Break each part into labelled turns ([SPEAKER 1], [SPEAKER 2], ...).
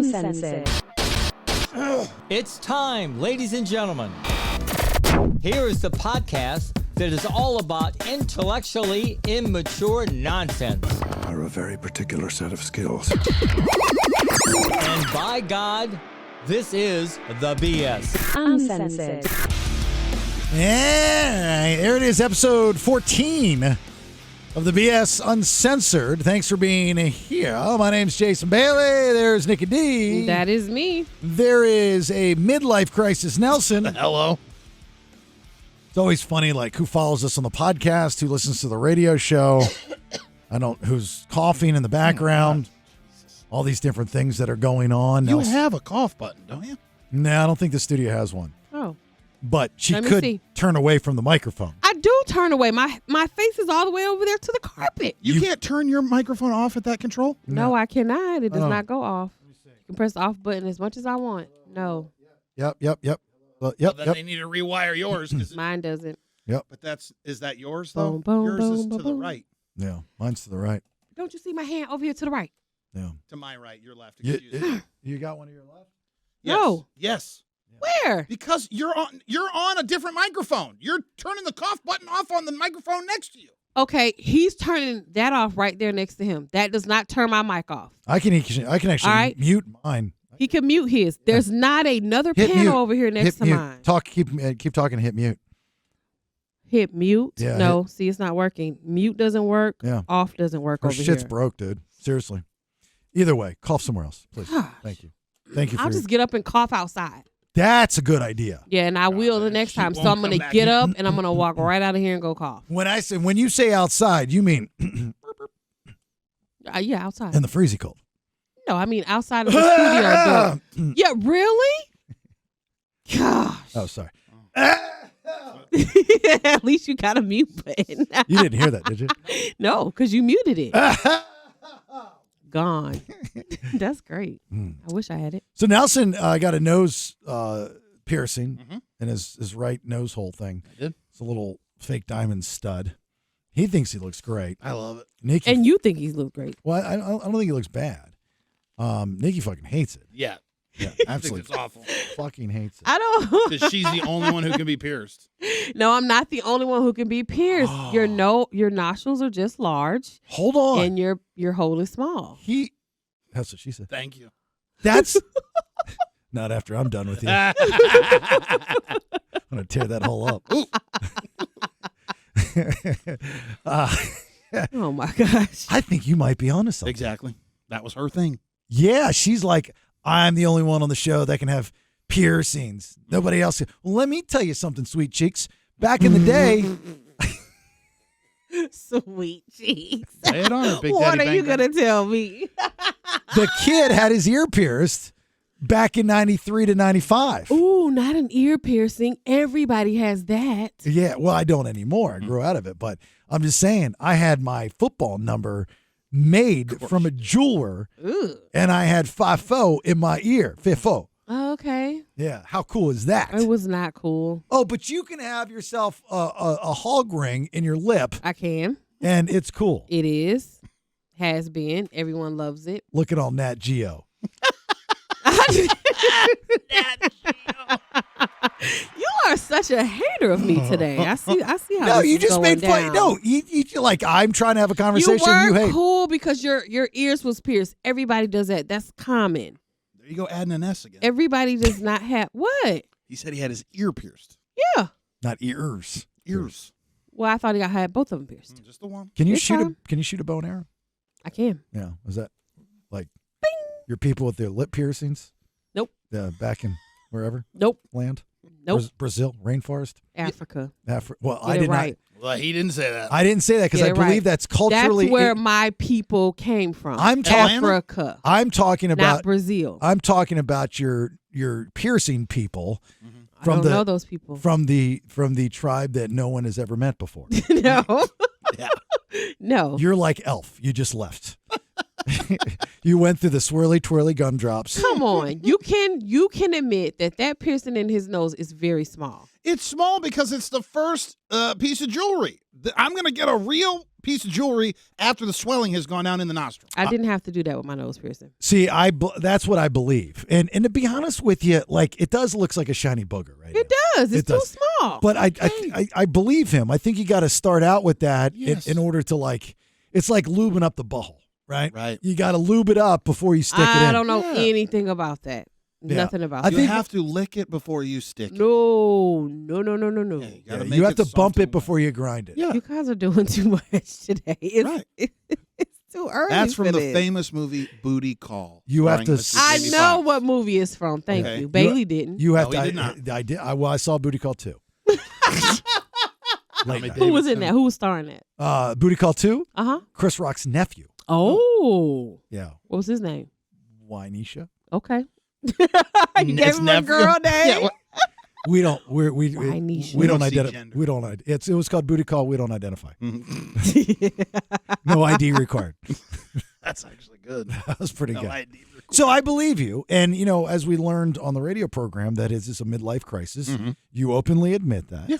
[SPEAKER 1] Uncensored.
[SPEAKER 2] It's time, ladies and gentlemen. Here is the podcast that is all about intellectually immature nonsense.
[SPEAKER 3] Are a very particular set of skills.
[SPEAKER 2] And by God, this is the BS
[SPEAKER 1] Uncensored.
[SPEAKER 4] Yeah, there it is, episode 14 of the BS Uncensored. Thanks for being here. My name's Jason Bailey. There's Nikki D.
[SPEAKER 5] That is me.
[SPEAKER 4] There is a midlife crisis, Nelson.
[SPEAKER 6] Hello.
[SPEAKER 4] It's always funny, like, who follows us on the podcast, who listens to the radio show, who's coughing in the background, all these different things that are going on.
[SPEAKER 6] You have a cough button, don't you?
[SPEAKER 4] No, I don't think the studio has one.
[SPEAKER 5] Oh.
[SPEAKER 4] But she
[SPEAKER 5] Let me
[SPEAKER 4] could
[SPEAKER 5] see.
[SPEAKER 4] turn away from the microphone.
[SPEAKER 5] I do turn away. My face is all the way over there to the carpet.
[SPEAKER 6] You can't turn your microphone off at that control?
[SPEAKER 5] No, I cannot. It does
[SPEAKER 4] Oh.
[SPEAKER 5] not go off. You can press the off button as much as I want. No,
[SPEAKER 4] Yep. Well,
[SPEAKER 6] Well, then they need to rewire yours.
[SPEAKER 5] mine doesn't.
[SPEAKER 6] But is that yours, though?
[SPEAKER 5] Boom, boom,
[SPEAKER 6] yours is
[SPEAKER 5] boom,
[SPEAKER 6] to
[SPEAKER 5] boom.
[SPEAKER 6] the right.
[SPEAKER 4] Yeah, mine's to the right.
[SPEAKER 5] Don't you see my hand over here to the right?
[SPEAKER 4] Yeah.
[SPEAKER 6] To my right, your left.
[SPEAKER 4] You,
[SPEAKER 6] Excuse me.
[SPEAKER 4] you got one of your left?
[SPEAKER 6] Yes.
[SPEAKER 5] No.
[SPEAKER 6] Yes.
[SPEAKER 5] Where?
[SPEAKER 6] Because you're on a different microphone. You're turning the cough button off on the microphone next to you.
[SPEAKER 5] Okay, he's turning that off right there next to him. That does not turn my mic off.
[SPEAKER 4] I can actually
[SPEAKER 5] All right.
[SPEAKER 4] mute mine.
[SPEAKER 5] He can mute his. There's not another
[SPEAKER 4] Hit
[SPEAKER 5] panel
[SPEAKER 4] mute.
[SPEAKER 5] over here next
[SPEAKER 4] Hit
[SPEAKER 5] to
[SPEAKER 4] mute.
[SPEAKER 5] mine.
[SPEAKER 4] Keep talking. Hit mute.
[SPEAKER 5] Hit mute.
[SPEAKER 4] Yeah,
[SPEAKER 5] No, see, it's not working. Mute doesn't work.
[SPEAKER 4] Yeah.
[SPEAKER 5] Off doesn't work
[SPEAKER 4] Our
[SPEAKER 5] over
[SPEAKER 4] shit's
[SPEAKER 5] here.
[SPEAKER 4] broke, dude. Seriously. Either way, cough somewhere else, please.
[SPEAKER 5] Gosh.
[SPEAKER 4] Thank you. Thank you for
[SPEAKER 5] I'll just get up and cough outside.
[SPEAKER 4] That's a good idea.
[SPEAKER 5] Yeah, and I will the next
[SPEAKER 6] she
[SPEAKER 5] time. So
[SPEAKER 6] won't
[SPEAKER 5] I'm going
[SPEAKER 6] come
[SPEAKER 5] to
[SPEAKER 6] back
[SPEAKER 5] get
[SPEAKER 6] in.
[SPEAKER 5] up and I'm going to walk right out of here and go cough.
[SPEAKER 4] When you say outside, you mean
[SPEAKER 5] Yeah, outside.
[SPEAKER 4] in the freezy cold.
[SPEAKER 5] No, I mean outside of the studio door. Yeah, really? Gosh.
[SPEAKER 4] Oh, sorry.
[SPEAKER 5] At least you got a mute button.
[SPEAKER 4] You didn't hear that, did you?
[SPEAKER 5] No, because you muted it. Gone. That's great. I wish I had it.
[SPEAKER 4] So Nelson got a nose piercing in his right nose hole thing.
[SPEAKER 6] I did.
[SPEAKER 4] It's a little fake diamond stud. He thinks he looks great.
[SPEAKER 6] I love it.
[SPEAKER 4] Nikki,
[SPEAKER 5] And you think he's look great.
[SPEAKER 4] well, I don't think he looks bad. Nikki fucking hates it.
[SPEAKER 6] Yeah.
[SPEAKER 4] Yeah,
[SPEAKER 6] I think
[SPEAKER 4] absolutely
[SPEAKER 6] it's awful.
[SPEAKER 4] fucking hates it.
[SPEAKER 5] I don't.
[SPEAKER 6] Because she's the only one who can be pierced.
[SPEAKER 5] No, I'm not the only one who can be pierced. Your nostrils are just large,
[SPEAKER 4] Hold on.
[SPEAKER 5] and your hole is small.
[SPEAKER 4] That's what she said.
[SPEAKER 6] Thank you.
[SPEAKER 4] That's not after I'm done with you. I'm gonna tear that hole up.
[SPEAKER 5] Oh my gosh.
[SPEAKER 4] I think you might be onto something.
[SPEAKER 6] Exactly. That was her thing.
[SPEAKER 4] Yeah, she's like, I'm the only one on the show that can have piercings. Nobody else can. Well, let me tell you something, sweet cheeks. Back in the day,
[SPEAKER 5] Sweet cheeks.
[SPEAKER 6] Lay it on her, Big
[SPEAKER 5] What
[SPEAKER 6] Daddy
[SPEAKER 5] are
[SPEAKER 6] Bang
[SPEAKER 5] you
[SPEAKER 6] Bang.
[SPEAKER 5] gonna tell me?
[SPEAKER 4] the kid had his ear pierced back in 93 to 95.
[SPEAKER 5] Ooh, not an ear piercing. Everybody has that.
[SPEAKER 4] Yeah, well, I don't anymore. I grew out of it. But I'm just saying, I had my football number made from a jeweler,
[SPEAKER 5] Ooh.
[SPEAKER 4] and I had FIFO in my ear. FIFO.
[SPEAKER 5] Okay.
[SPEAKER 4] Yeah, how cool is that?
[SPEAKER 5] It was not cool.
[SPEAKER 4] Oh, but you can have yourself a hog ring in your lip,
[SPEAKER 5] I can.
[SPEAKER 4] and it's cool.
[SPEAKER 5] It is. Has been. Everyone loves it.
[SPEAKER 4] Look at all Nat Geo.
[SPEAKER 5] You are such a hater of me today. I see how
[SPEAKER 4] No,
[SPEAKER 5] this
[SPEAKER 4] you
[SPEAKER 5] is
[SPEAKER 4] just
[SPEAKER 5] going
[SPEAKER 4] made fun.
[SPEAKER 5] down.
[SPEAKER 4] No, you like I'm trying to have a
[SPEAKER 5] You
[SPEAKER 4] conversation.
[SPEAKER 5] were
[SPEAKER 4] You hate.
[SPEAKER 5] cool because your ears was pierced. Everybody does that. That's common.
[SPEAKER 6] There you go, adding an S again.
[SPEAKER 5] Everybody does not have what?
[SPEAKER 6] He said he had his ear pierced.
[SPEAKER 5] Yeah.
[SPEAKER 4] Not ears.
[SPEAKER 6] Ears.
[SPEAKER 5] Well, I thought I had both of them pierced.
[SPEAKER 6] Just the one.
[SPEAKER 4] Can you
[SPEAKER 5] It's
[SPEAKER 4] shoot
[SPEAKER 5] fine.
[SPEAKER 4] Can you shoot a bow and arrow?
[SPEAKER 5] I can.
[SPEAKER 4] Yeah. Is that like your people with their lip piercings?
[SPEAKER 5] Nope.
[SPEAKER 4] Back in wherever
[SPEAKER 5] Nope.
[SPEAKER 4] land.
[SPEAKER 5] Nope.
[SPEAKER 4] Brazil, rainforest.
[SPEAKER 5] Africa.
[SPEAKER 4] Well,
[SPEAKER 5] Get
[SPEAKER 4] I
[SPEAKER 5] it
[SPEAKER 4] did
[SPEAKER 5] right.
[SPEAKER 6] Well, he didn't say that.
[SPEAKER 4] not. I didn't say that because
[SPEAKER 5] Get
[SPEAKER 4] I
[SPEAKER 5] it
[SPEAKER 4] believe
[SPEAKER 5] right.
[SPEAKER 4] that's culturally.
[SPEAKER 5] That's where my people came from.
[SPEAKER 4] I'm talking-
[SPEAKER 5] Africa,
[SPEAKER 4] I'm talking
[SPEAKER 5] not
[SPEAKER 4] about.
[SPEAKER 5] Brazil.
[SPEAKER 4] I'm talking about your piercing people
[SPEAKER 5] I
[SPEAKER 4] from
[SPEAKER 5] don't
[SPEAKER 4] the
[SPEAKER 5] know those people.
[SPEAKER 4] from the tribe that no one has ever met before.
[SPEAKER 5] No.
[SPEAKER 6] Yeah.
[SPEAKER 5] No.
[SPEAKER 4] You're like Elf. You just left. You went through the swirly twirly gumdrops.
[SPEAKER 5] Come on. You can admit that piercing in his nose is very small.
[SPEAKER 6] It's small because it's the first piece of jewelry. I'm going to get a real piece of jewelry after the swelling has gone down in the nostril.
[SPEAKER 5] I didn't have to do that with my nose piercing.
[SPEAKER 4] See, that's what I believe. And to be honest with you, like it does looks like a shiny booger, right?
[SPEAKER 5] It does. It's too small.
[SPEAKER 4] But I believe him. I think you got to start out with that in order to like. It's like lubing up the butthole, right?
[SPEAKER 6] Right.
[SPEAKER 4] You got to lube it up before you stick it in.
[SPEAKER 5] I don't know anything about that.
[SPEAKER 4] Yeah.
[SPEAKER 5] Nothing about
[SPEAKER 6] You
[SPEAKER 5] that.
[SPEAKER 6] have to lick it before you stick it.
[SPEAKER 5] No.
[SPEAKER 6] Yeah,
[SPEAKER 4] You have to bump it before you grind it.
[SPEAKER 6] Yeah.
[SPEAKER 5] You guys are doing too much today. It's too early.
[SPEAKER 6] That's from
[SPEAKER 5] for
[SPEAKER 6] the
[SPEAKER 5] this.
[SPEAKER 6] famous movie Booty Call.
[SPEAKER 4] You have
[SPEAKER 6] starring
[SPEAKER 4] to-
[SPEAKER 6] Mr.
[SPEAKER 5] I
[SPEAKER 6] Jamie
[SPEAKER 5] know
[SPEAKER 6] Foxx.
[SPEAKER 5] what movie it's from. Thank
[SPEAKER 6] Okay.
[SPEAKER 5] you. Bailey didn't.
[SPEAKER 4] You have
[SPEAKER 6] No,
[SPEAKER 4] to.
[SPEAKER 6] he did not.
[SPEAKER 4] I did. I saw Booty Call 2. Late night.
[SPEAKER 5] Who was in that? Who was starring that?
[SPEAKER 4] Booty Call 2?
[SPEAKER 5] Uh-huh.
[SPEAKER 4] Chris Rock's nephew.
[SPEAKER 5] Oh.
[SPEAKER 4] Yeah.
[SPEAKER 5] What was his name?
[SPEAKER 4] Wynisha.
[SPEAKER 5] Okay. You gave him a girl name?
[SPEAKER 6] Yeah, well,
[SPEAKER 4] We don't. We
[SPEAKER 5] Wynisha.
[SPEAKER 4] we don't
[SPEAKER 6] see
[SPEAKER 4] identify.
[SPEAKER 6] gender.
[SPEAKER 4] We don't. It was called Booty Call. We don't identify.
[SPEAKER 6] mhm.
[SPEAKER 4] No ID required.
[SPEAKER 6] That's actually good.
[SPEAKER 4] That was pretty
[SPEAKER 6] No
[SPEAKER 4] good.
[SPEAKER 6] ID required.
[SPEAKER 4] So I believe you, and as we learned on the radio program, that is a midlife crisis.
[SPEAKER 6] Mhm.
[SPEAKER 4] You openly admit that.
[SPEAKER 6] Yeah.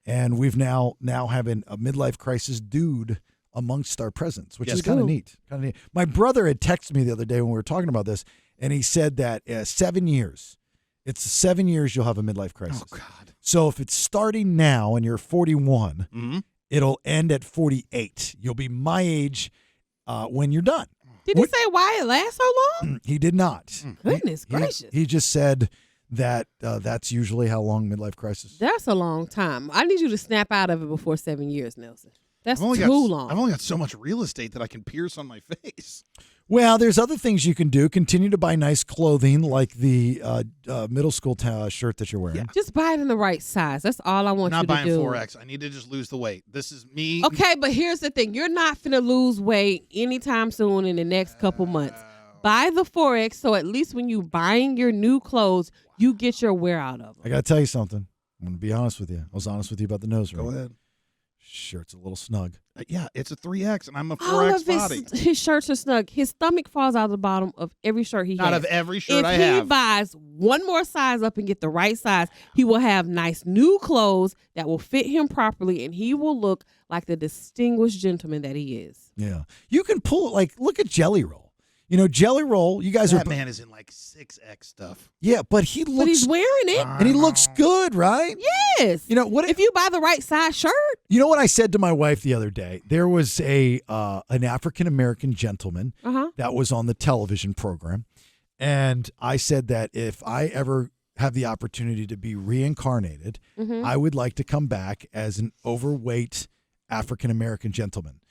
[SPEAKER 4] And we've now having a midlife crisis dude amongst our presence, which
[SPEAKER 6] Yes.
[SPEAKER 4] is kind of
[SPEAKER 5] Ooh.
[SPEAKER 4] neat. Kind of neat. My brother had texted me the other day when we were talking about this, and he said that 7 years. It's 7 years you'll have a midlife crisis.
[SPEAKER 6] Oh, God.
[SPEAKER 4] So if it's starting now and you're 41,
[SPEAKER 6] Mm-hmm.
[SPEAKER 4] it'll end at 48. You'll be my age when you're done.
[SPEAKER 5] Did he say why it lasts so long?
[SPEAKER 4] He did not.
[SPEAKER 5] Goodness
[SPEAKER 4] He-
[SPEAKER 5] gracious.
[SPEAKER 4] He just said that that's usually how long midlife crisis.
[SPEAKER 5] That's a long time. I need you to snap out of it before 7 years, Nelson. That's
[SPEAKER 6] I've only
[SPEAKER 5] too
[SPEAKER 6] got,
[SPEAKER 5] long.
[SPEAKER 6] I've only got so much real estate that I can pierce on my face.
[SPEAKER 4] Well, there's other things you can do. Continue to buy nice clothing like the middle school shirt that you're wearing.
[SPEAKER 6] Yeah.
[SPEAKER 5] Just buy it in the right size. That's all I want
[SPEAKER 6] I'm
[SPEAKER 5] you
[SPEAKER 6] not
[SPEAKER 5] to
[SPEAKER 6] buying
[SPEAKER 5] do.
[SPEAKER 6] 4X. I need to just lose the weight. This is me.
[SPEAKER 5] Okay, but here's the thing. You're not finna lose weight anytime soon in the next couple months. Buy the 4X so at least when you buying your new clothes, you get your wear out of them.
[SPEAKER 4] I got to tell you something. I'm going to be honest with you. I was honest with you about the nose ring.
[SPEAKER 6] Go ahead.
[SPEAKER 4] Shirt's a little snug.
[SPEAKER 6] Yeah, it's a 3X, and I'm a
[SPEAKER 5] All
[SPEAKER 6] 4X
[SPEAKER 5] of
[SPEAKER 6] body.
[SPEAKER 5] his shirts are snug. His stomach falls out of the bottom of every shirt he
[SPEAKER 6] Not
[SPEAKER 5] has.
[SPEAKER 6] of every shirt
[SPEAKER 5] If
[SPEAKER 6] I
[SPEAKER 5] he
[SPEAKER 6] have.
[SPEAKER 5] buys one more size up and get the right size, he will have nice new clothes that will fit him properly, and he will look like the distinguished gentleman that he is.
[SPEAKER 4] Yeah. You can pull, look at Jelly Roll. Jelly Roll, you guys
[SPEAKER 6] That
[SPEAKER 4] are.
[SPEAKER 6] man is in like 6X stuff.
[SPEAKER 4] Yeah, but he looks.
[SPEAKER 5] But he's wearing it.
[SPEAKER 4] and he looks good, right?
[SPEAKER 5] Yes.
[SPEAKER 4] What
[SPEAKER 5] If you buy the right size shirt,
[SPEAKER 4] You know what I said to my wife the other day? There was an African American gentleman that was on the television program, and I said that if I ever have the opportunity to be reincarnated, I would like to come back as an overweight African American gentleman.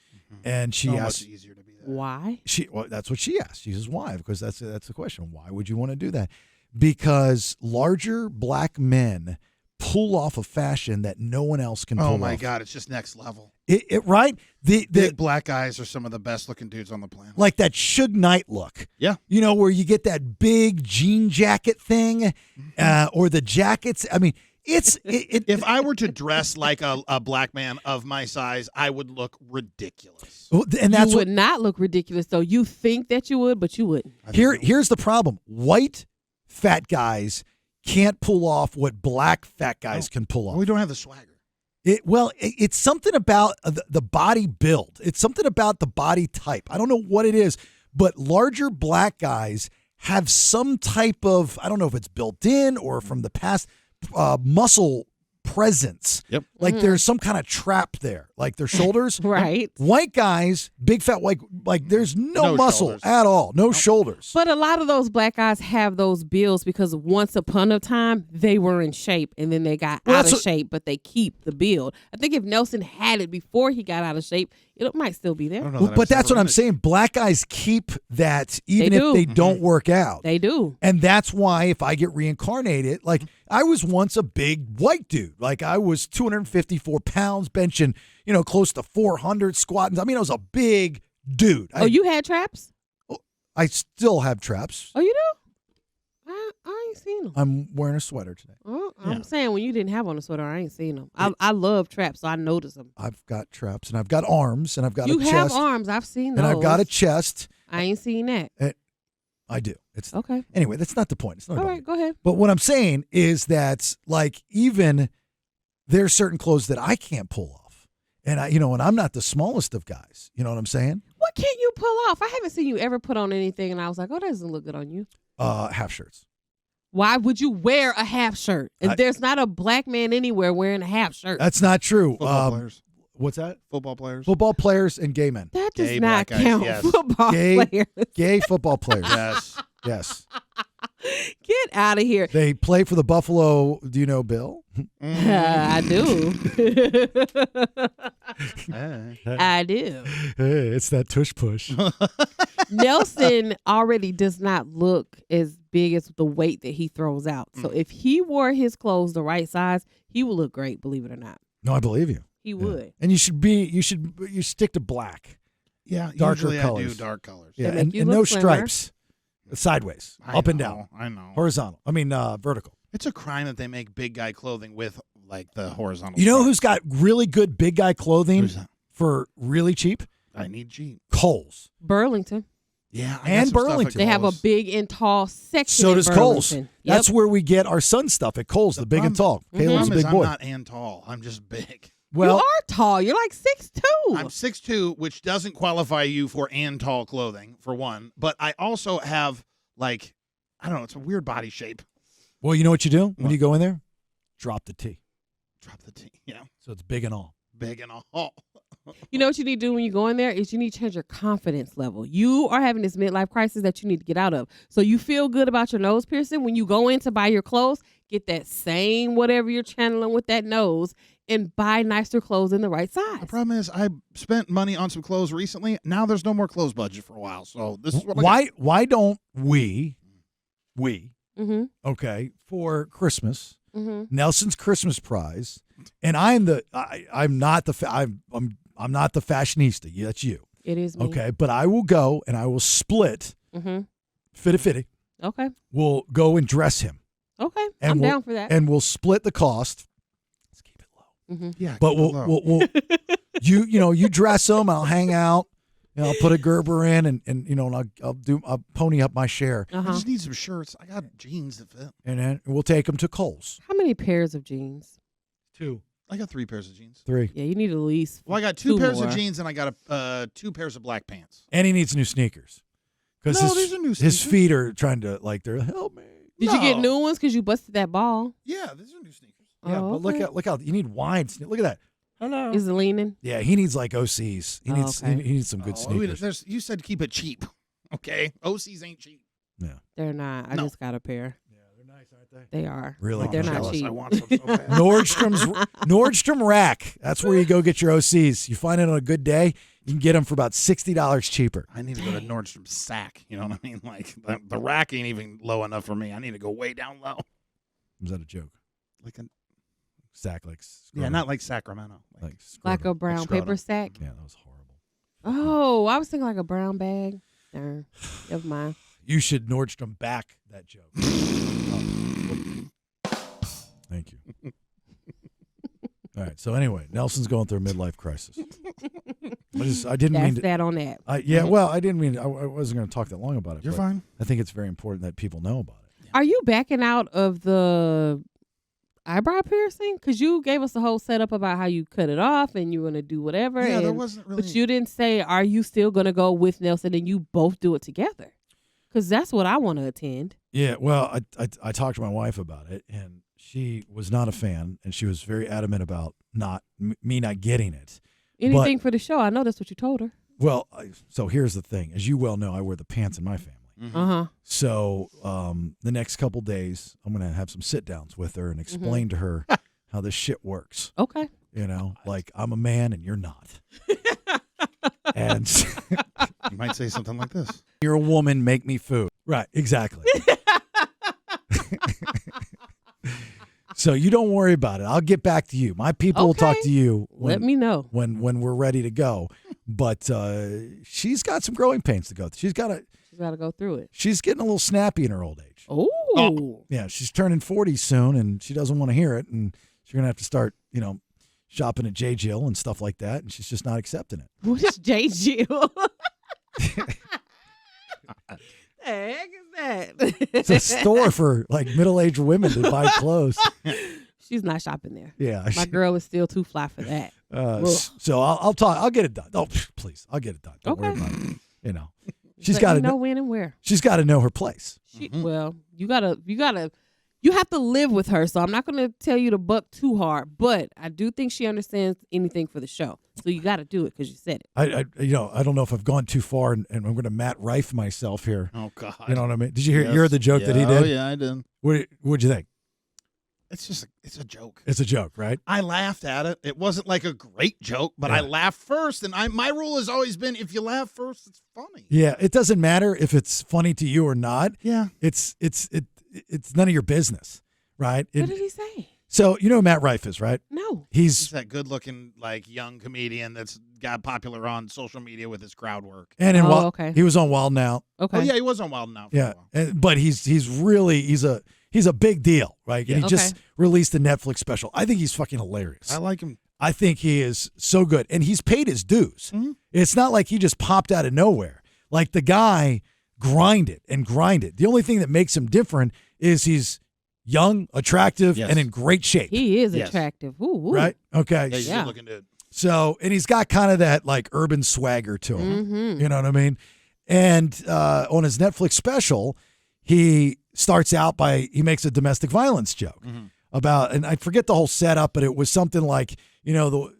[SPEAKER 4] And she
[SPEAKER 6] So
[SPEAKER 4] asked,
[SPEAKER 6] much easier to be that.
[SPEAKER 5] why?
[SPEAKER 4] that's what she asked. She says, "Why?" Because that's the question. Why would you want to do that? Because larger black men pull off a fashion that no one else can pull off.
[SPEAKER 6] Oh my God, it's just next level.
[SPEAKER 4] Right?
[SPEAKER 6] Big black guys are some of the best looking dudes on the planet.
[SPEAKER 4] Like that Suge Knight look.
[SPEAKER 6] Yeah.
[SPEAKER 4] Where you get that big jean jacket thing or the jackets. I mean,
[SPEAKER 6] If I were to dress like a black man of my size, I would look ridiculous.
[SPEAKER 4] and that's
[SPEAKER 5] you
[SPEAKER 4] what
[SPEAKER 5] would not look ridiculous, though. You think that you would, but you wouldn't.
[SPEAKER 4] here's the problem. White fat guys can't pull off what black fat guys can pull off.
[SPEAKER 6] We don't have the swagger.
[SPEAKER 4] It's something about the body build. It's something about the body type. I don't know what it is, but larger black guys have some type of, I don't know if it's built in or from the past, muscle presence.
[SPEAKER 6] Yep.
[SPEAKER 4] Like there's some kind of trap there, like their shoulders.
[SPEAKER 5] Right.
[SPEAKER 4] White guys, big fat white, like there's no muscle
[SPEAKER 6] shoulders.
[SPEAKER 4] at all, no shoulders.
[SPEAKER 5] But a lot of those black guys have those builds because once upon a time they were in shape and then they got
[SPEAKER 4] Well,
[SPEAKER 5] out
[SPEAKER 4] that's
[SPEAKER 5] of shape, but they keep the build. I think if Nelson had it before he got out of shape, it might still be
[SPEAKER 6] I
[SPEAKER 5] there.
[SPEAKER 6] don't know.
[SPEAKER 4] Well,
[SPEAKER 6] that
[SPEAKER 4] but
[SPEAKER 6] I've
[SPEAKER 4] that's
[SPEAKER 6] ever
[SPEAKER 4] what I'm
[SPEAKER 6] read it.
[SPEAKER 4] saying. Black guys keep that even
[SPEAKER 5] They
[SPEAKER 4] if
[SPEAKER 5] do.
[SPEAKER 4] they don't work out.
[SPEAKER 5] They do.
[SPEAKER 4] And that's why if I get reincarnated, like I was once a big white dude. Like I was 254 pounds benching, close to 400 squatting. I mean, I was a big dude.
[SPEAKER 5] Oh, you had traps?
[SPEAKER 4] I still have traps.
[SPEAKER 5] Oh, you do? I ain't seen them.
[SPEAKER 4] I'm wearing a sweater today.
[SPEAKER 5] Oh, I'm saying when you didn't have on a sweater, I ain't seen them. I love traps, so I notice them.
[SPEAKER 4] I've got traps and I've got arms and I've got
[SPEAKER 5] You
[SPEAKER 4] a
[SPEAKER 5] have
[SPEAKER 4] chest.
[SPEAKER 5] arms. I've seen those.
[SPEAKER 4] And I've got a chest.
[SPEAKER 5] I ain't seen that.
[SPEAKER 4] I do. It's
[SPEAKER 5] Okay.
[SPEAKER 4] Anyway, that's not the point. It's not
[SPEAKER 5] All
[SPEAKER 4] about
[SPEAKER 5] right, go ahead.
[SPEAKER 4] But what I'm saying is that, like, even there's certain clothes that I can't pull off. And and I'm not the smallest of guys. You know what I'm saying?
[SPEAKER 5] What can't you pull off? I haven't seen you ever put on anything, and I was like, oh, that doesn't look good on you.
[SPEAKER 4] Half shirts.
[SPEAKER 5] Why would you wear a half shirt? And there's not a black man anywhere wearing a half shirt.
[SPEAKER 4] That's not true.
[SPEAKER 6] Football players.
[SPEAKER 4] What's that?
[SPEAKER 6] Football players.
[SPEAKER 4] Football players and gay men.
[SPEAKER 5] That does
[SPEAKER 6] Gay
[SPEAKER 5] not
[SPEAKER 6] black guys,
[SPEAKER 5] count.
[SPEAKER 6] yes.
[SPEAKER 5] Football players.
[SPEAKER 4] Gay football players.
[SPEAKER 6] Yes.
[SPEAKER 4] Yes.
[SPEAKER 5] Get out of here.
[SPEAKER 4] They play for the Buffalo. Do you know Bill?
[SPEAKER 5] I do. I do.
[SPEAKER 4] Hey, it's that tush push.
[SPEAKER 5] Nelson already does not look as big as the weight that he throws out. So if he wore his clothes the right size, he would look great, believe it or not.
[SPEAKER 4] No, I believe you.
[SPEAKER 5] He would.
[SPEAKER 4] And you stick to black.
[SPEAKER 6] Yeah,
[SPEAKER 4] Darker
[SPEAKER 6] usually
[SPEAKER 4] colors.
[SPEAKER 6] I do dark colors.
[SPEAKER 4] Yeah,
[SPEAKER 5] They
[SPEAKER 4] and
[SPEAKER 5] make you
[SPEAKER 4] no
[SPEAKER 5] look slimmer.
[SPEAKER 4] stripes. Sideways, up and down,
[SPEAKER 6] I know.
[SPEAKER 4] horizontal. I mean, vertical.
[SPEAKER 6] It's a crime that they make big guy clothing with like the horizontal.
[SPEAKER 4] You know
[SPEAKER 6] stripes.
[SPEAKER 4] who's got really good big guy clothing
[SPEAKER 6] Who's that?
[SPEAKER 4] for really cheap?
[SPEAKER 6] I need Jeep.
[SPEAKER 4] Kohl's.
[SPEAKER 5] Burlington.
[SPEAKER 6] Yeah, I got
[SPEAKER 4] And
[SPEAKER 6] some stuff at
[SPEAKER 4] Burlington.
[SPEAKER 5] They have a
[SPEAKER 6] Kohl's.
[SPEAKER 5] big and tall section.
[SPEAKER 4] So
[SPEAKER 5] at
[SPEAKER 4] does Kohl's.
[SPEAKER 5] Burlington.
[SPEAKER 4] That's where we get our son stuff at Kohl's, the big and tall.
[SPEAKER 6] The
[SPEAKER 4] Caleb's a
[SPEAKER 6] problem is
[SPEAKER 4] big boy.
[SPEAKER 6] I'm not and tall. I'm just big.
[SPEAKER 4] Well,
[SPEAKER 5] you are tall. You're like 6'2".
[SPEAKER 6] I'm 6'2", which doesn't qualify you for and tall clothing, for one. But I also have, like, I don't know, it's a weird body shape.
[SPEAKER 4] well, you know what you do when
[SPEAKER 6] What?
[SPEAKER 4] you go in there? Drop the T.
[SPEAKER 6] Drop the T. Yeah.
[SPEAKER 4] So it's big and all.
[SPEAKER 6] Big and all.
[SPEAKER 5] You know what you need to do when you go in there is you need to change your confidence level. You are having this midlife crisis that you need to get out of. So you feel good about your nose piercing. When you go in to buy your clothes, get that same whatever you're channeling with that nose and buy nicer clothes in the right size.
[SPEAKER 6] The problem is I spent money on some clothes recently. Now there's no more clothes budget for a while. So this is what
[SPEAKER 4] Why don't we,
[SPEAKER 5] Mm-hmm.
[SPEAKER 4] okay, for Christmas,
[SPEAKER 5] Mm-hmm.
[SPEAKER 4] Nelson's Christmas prize, and I'm not the fashionista. Yeah, that's you.
[SPEAKER 5] It is me.
[SPEAKER 4] Okay, but I will go and I will split
[SPEAKER 5] Mm-hmm.
[SPEAKER 4] fitty.
[SPEAKER 5] Okay.
[SPEAKER 4] We'll go and dress him,
[SPEAKER 5] Okay.
[SPEAKER 4] and
[SPEAKER 5] I'm
[SPEAKER 4] we'll,
[SPEAKER 5] down for that.
[SPEAKER 4] and we'll split the cost. Let's keep it low.
[SPEAKER 5] Mm-hmm.
[SPEAKER 6] Yeah,
[SPEAKER 4] But
[SPEAKER 6] keep it low.
[SPEAKER 4] we'll you dress him. I'll hang out. I'll put a Gerber in, and I'll pony up my share,
[SPEAKER 6] I
[SPEAKER 5] Uh-huh.
[SPEAKER 6] just need some shirts. I got jeans that fit.
[SPEAKER 4] and then we'll take him to Kohl's.
[SPEAKER 5] How many pairs of jeans?
[SPEAKER 4] 2,
[SPEAKER 6] I got 3 pairs of jeans.
[SPEAKER 4] 3,
[SPEAKER 5] Yeah, you need at least.
[SPEAKER 6] Well, I got 2 pairs
[SPEAKER 5] more.
[SPEAKER 6] of jeans and I got 2 pairs of black pants.
[SPEAKER 4] and he needs new sneakers because
[SPEAKER 6] No, these are new
[SPEAKER 4] his
[SPEAKER 6] sneakers.
[SPEAKER 4] feet are trying to they're help me.
[SPEAKER 5] Did you get
[SPEAKER 6] No.
[SPEAKER 5] new ones because you busted that ball?
[SPEAKER 6] Yeah, these are new sneakers.
[SPEAKER 4] Yeah,
[SPEAKER 5] Oh,
[SPEAKER 4] but
[SPEAKER 5] okay.
[SPEAKER 4] look out! You need wide. Look at that. Hello.
[SPEAKER 5] Is it leaning?
[SPEAKER 4] Yeah, he needs like OCs. He
[SPEAKER 5] Oh,
[SPEAKER 4] needs
[SPEAKER 5] okay.
[SPEAKER 4] he needs some good sneakers.
[SPEAKER 6] You said keep it cheap. Okay, OCs ain't cheap.
[SPEAKER 4] Yeah,
[SPEAKER 5] They're not. I
[SPEAKER 6] No.
[SPEAKER 5] just got a pair.
[SPEAKER 4] yeah, they're nice, aren't they?
[SPEAKER 5] They are.
[SPEAKER 4] Really?
[SPEAKER 5] But they're
[SPEAKER 4] I'm
[SPEAKER 5] not
[SPEAKER 4] jealous.
[SPEAKER 5] cheap.
[SPEAKER 6] I want some so bad.
[SPEAKER 4] Nordstrom Rack. That's where you go get your OCs. You find it on a good day, you can get them for about $60 cheaper.
[SPEAKER 6] I need to go to Nordstrom Sack. You know what I mean? Like the rack ain't even low enough for me. I need to go way down low.
[SPEAKER 4] Was that a joke?
[SPEAKER 6] Like
[SPEAKER 4] Sack like
[SPEAKER 6] yeah, not like Sacramento.
[SPEAKER 4] like
[SPEAKER 5] Like a
[SPEAKER 4] scrotum.
[SPEAKER 5] brown
[SPEAKER 6] scrotum.
[SPEAKER 5] paper sack.
[SPEAKER 4] Yeah, that was horrible.
[SPEAKER 5] Oh, I was thinking like a brown bag. Darn. Never mind.
[SPEAKER 4] You should Nordstrom back that joke. Thank you. All right. So anyway, Nelson's going through a midlife crisis. I didn't mean
[SPEAKER 5] That's
[SPEAKER 4] to.
[SPEAKER 5] that on that.
[SPEAKER 4] I didn't mean. I wasn't going to talk that long about it.
[SPEAKER 6] You're
[SPEAKER 4] but
[SPEAKER 6] fine.
[SPEAKER 4] I think it's very important that people know about it.
[SPEAKER 5] Are you backing out of the eyebrow piercing? Because you gave us a whole setup about how you cut it off and you want to do whatever.
[SPEAKER 6] Yeah, there
[SPEAKER 5] and-
[SPEAKER 6] wasn't really.
[SPEAKER 5] But you didn't say, are you still going to go with Nelson and you both do it together? Because that's what I want to attend.
[SPEAKER 4] Yeah. Well, I talked to my wife about it, and she was not a fan, and she was very adamant about me not getting it.
[SPEAKER 5] Anything for the show. I know that's what you told her.
[SPEAKER 4] Well, so here's the thing. As you well know, I wear the pants in my family.
[SPEAKER 6] Mhm.
[SPEAKER 5] Uh-huh.
[SPEAKER 4] So the next couple days, I'm going to have some sit downs with her and explain to her how this shit works.
[SPEAKER 5] Okay.
[SPEAKER 4] You know, like I'm a man and you're not. And
[SPEAKER 6] You might say something like this.
[SPEAKER 4] you're a woman, make me food. Right, exactly. So you don't worry about it. I'll get back to you. My people will talk
[SPEAKER 5] Okay.
[SPEAKER 4] to you
[SPEAKER 5] Let me know.
[SPEAKER 4] when we're ready to go. But she's got some growing pains to go through.
[SPEAKER 5] She's got to go through it.
[SPEAKER 4] She's getting a little snappy in her old age.
[SPEAKER 5] Oh.
[SPEAKER 4] Yeah, she's turning 40 soon, and she doesn't want to hear it, and she's gonna have to start, shopping at J. Jill and stuff like that, and she's just not accepting it.
[SPEAKER 5] What is J. Jill? The heck is that?
[SPEAKER 4] It's a store for like middle-aged women to buy clothes.
[SPEAKER 5] She's not shopping there.
[SPEAKER 4] Yeah.
[SPEAKER 5] My girl is still too fly for that.
[SPEAKER 4] So I'll talk. I'll get it done. Oh, please, I'll get it done. Don't worry about it. You know, she's got to
[SPEAKER 5] know when and where.
[SPEAKER 4] She's got to know her place.
[SPEAKER 5] Well, you have to live with her. So I'm not going to tell you to buck too hard, but I do think she understands anything for the show. So you got to do it because you said it.
[SPEAKER 4] I don't know if I've gone too far, and I'm going to Matt Rife myself here.
[SPEAKER 6] Oh God.
[SPEAKER 4] You know what I mean? Did you hear? You heard the joke that he did?
[SPEAKER 6] Oh yeah, I did.
[SPEAKER 4] What'd you think?
[SPEAKER 6] It's a joke.
[SPEAKER 4] It's a joke, right?
[SPEAKER 6] I laughed at it. It wasn't like a great joke, but I laughed first. And my rule has always been, if you laugh first, it's funny.
[SPEAKER 4] Yeah, it doesn't matter if it's funny to you or not.
[SPEAKER 6] Yeah,
[SPEAKER 4] it's none of your business, right?
[SPEAKER 5] What did he say?
[SPEAKER 4] So you know who Matt Rife is, right?
[SPEAKER 5] No.
[SPEAKER 6] He's that good-looking, like, young comedian that's got popular on social media with his crowd work.
[SPEAKER 4] And he was on Wild Now.
[SPEAKER 5] Okay.
[SPEAKER 6] Oh yeah, he was on Wild Now. For a while.
[SPEAKER 4] But he's a big deal, right? And he just released a Netflix special. I think he's fucking hilarious.
[SPEAKER 6] I like him.
[SPEAKER 4] I think he is so good, and he's paid his dues.
[SPEAKER 6] Mm-hmm.
[SPEAKER 4] It's not like he just popped out of nowhere. Like the guy grinded. The only thing that makes him different is he's young, attractive, and in great shape.
[SPEAKER 5] He is attractive. Ooh.
[SPEAKER 4] Right? Okay.
[SPEAKER 6] Yeah, he's a good-looking dude.
[SPEAKER 4] So, and he's got kind of that like urban swagger to him.
[SPEAKER 5] Mm-hmm.
[SPEAKER 4] You know what I mean? And on his Netflix special, he starts out by he makes a domestic violence joke about, and I forget the whole setup, but it was something like, you know,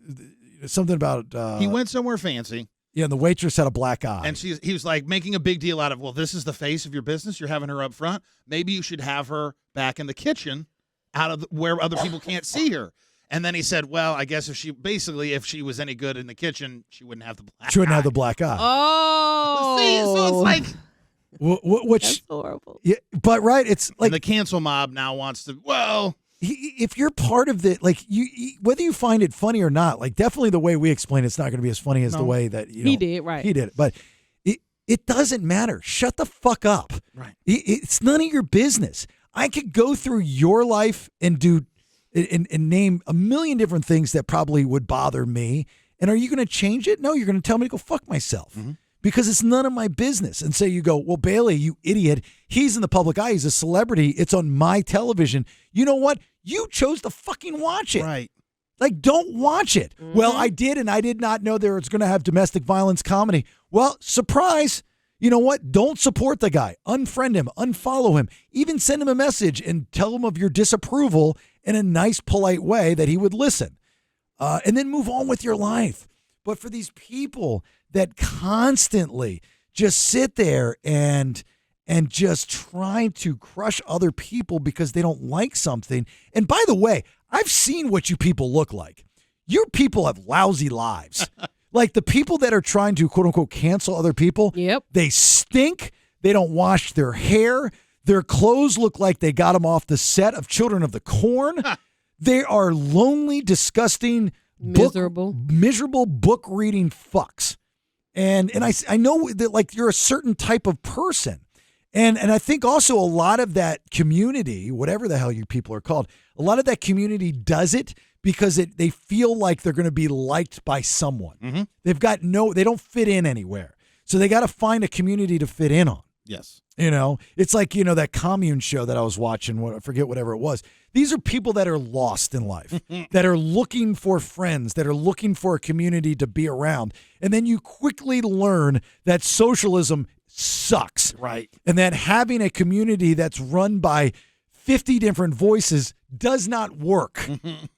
[SPEAKER 4] something about
[SPEAKER 6] he went somewhere fancy.
[SPEAKER 4] Yeah, and the waitress had a black eye.
[SPEAKER 6] And he was like making a big deal out of, well, this is the face of your business. You're having her up front. Maybe you should have her back in the kitchen out of where other people can't see her. And then he said, well, I guess if she was any good in the kitchen, she wouldn't have the black eye.
[SPEAKER 4] She wouldn't have the black eye.
[SPEAKER 5] Oh.
[SPEAKER 6] See, so it's like.
[SPEAKER 4] Which,
[SPEAKER 5] that's horrible.
[SPEAKER 4] Yeah, but right, it's like.
[SPEAKER 6] And the cancel mob now wants to, well.
[SPEAKER 4] If you're part of the, like, you whether you find it funny or not, like, definitely the way we explain it's not going to be as funny as the way that,
[SPEAKER 5] he did, right.
[SPEAKER 4] He did it. But it doesn't matter. Shut the fuck up.
[SPEAKER 6] Right.
[SPEAKER 4] It's none of your business. I could go through your life and do and name a million different things that probably would bother me. And are you going to change it? No, you're going to tell me to go fuck myself. Mm-hmm. Because it's none of my business. And so you go, well, Bailey, you idiot. He's in the public eye. He's a celebrity. It's on my television. You know what? You chose to fucking watch it.
[SPEAKER 6] Right.
[SPEAKER 4] Like, don't watch it. Mm-hmm. Well, I did, and I did not know there was going to have domestic violence comedy. Well, surprise. You know what? Don't support the guy. Unfriend him. Unfollow him. Even send him a message and tell him of your disapproval in a nice, polite way that he would listen. And then move on with your life. But for these people that constantly just sit there and just try to crush other people because they don't like something. And by the way, I've seen what you people look like. Your people have lousy lives. Like the people that are trying to, quote unquote, cancel other people, they stink. They don't wash their hair. Their clothes look like they got them off the set of Children of the Corn. They are lonely, disgusting, miserable book reading fucks. And I know that, like, you're a certain type of person. And I think also a lot of that community, whatever the hell you people are called, a lot of that community does it because they feel like they're going to be liked by someone. Mm-hmm. They don't fit in anywhere. So they got to find a community to fit in on.
[SPEAKER 6] Yes.
[SPEAKER 4] You know, it's like, you know, that commune show that I was watching, I forget whatever it was. These are people that are lost in life, that are looking for friends, that are looking for a community to be around. And then you quickly learn that socialism sucks.
[SPEAKER 6] Right.
[SPEAKER 4] And that having a community that's run by 50 different voices does not work,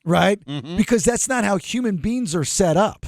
[SPEAKER 4] right? Mm-hmm. Because that's not how human beings are set up.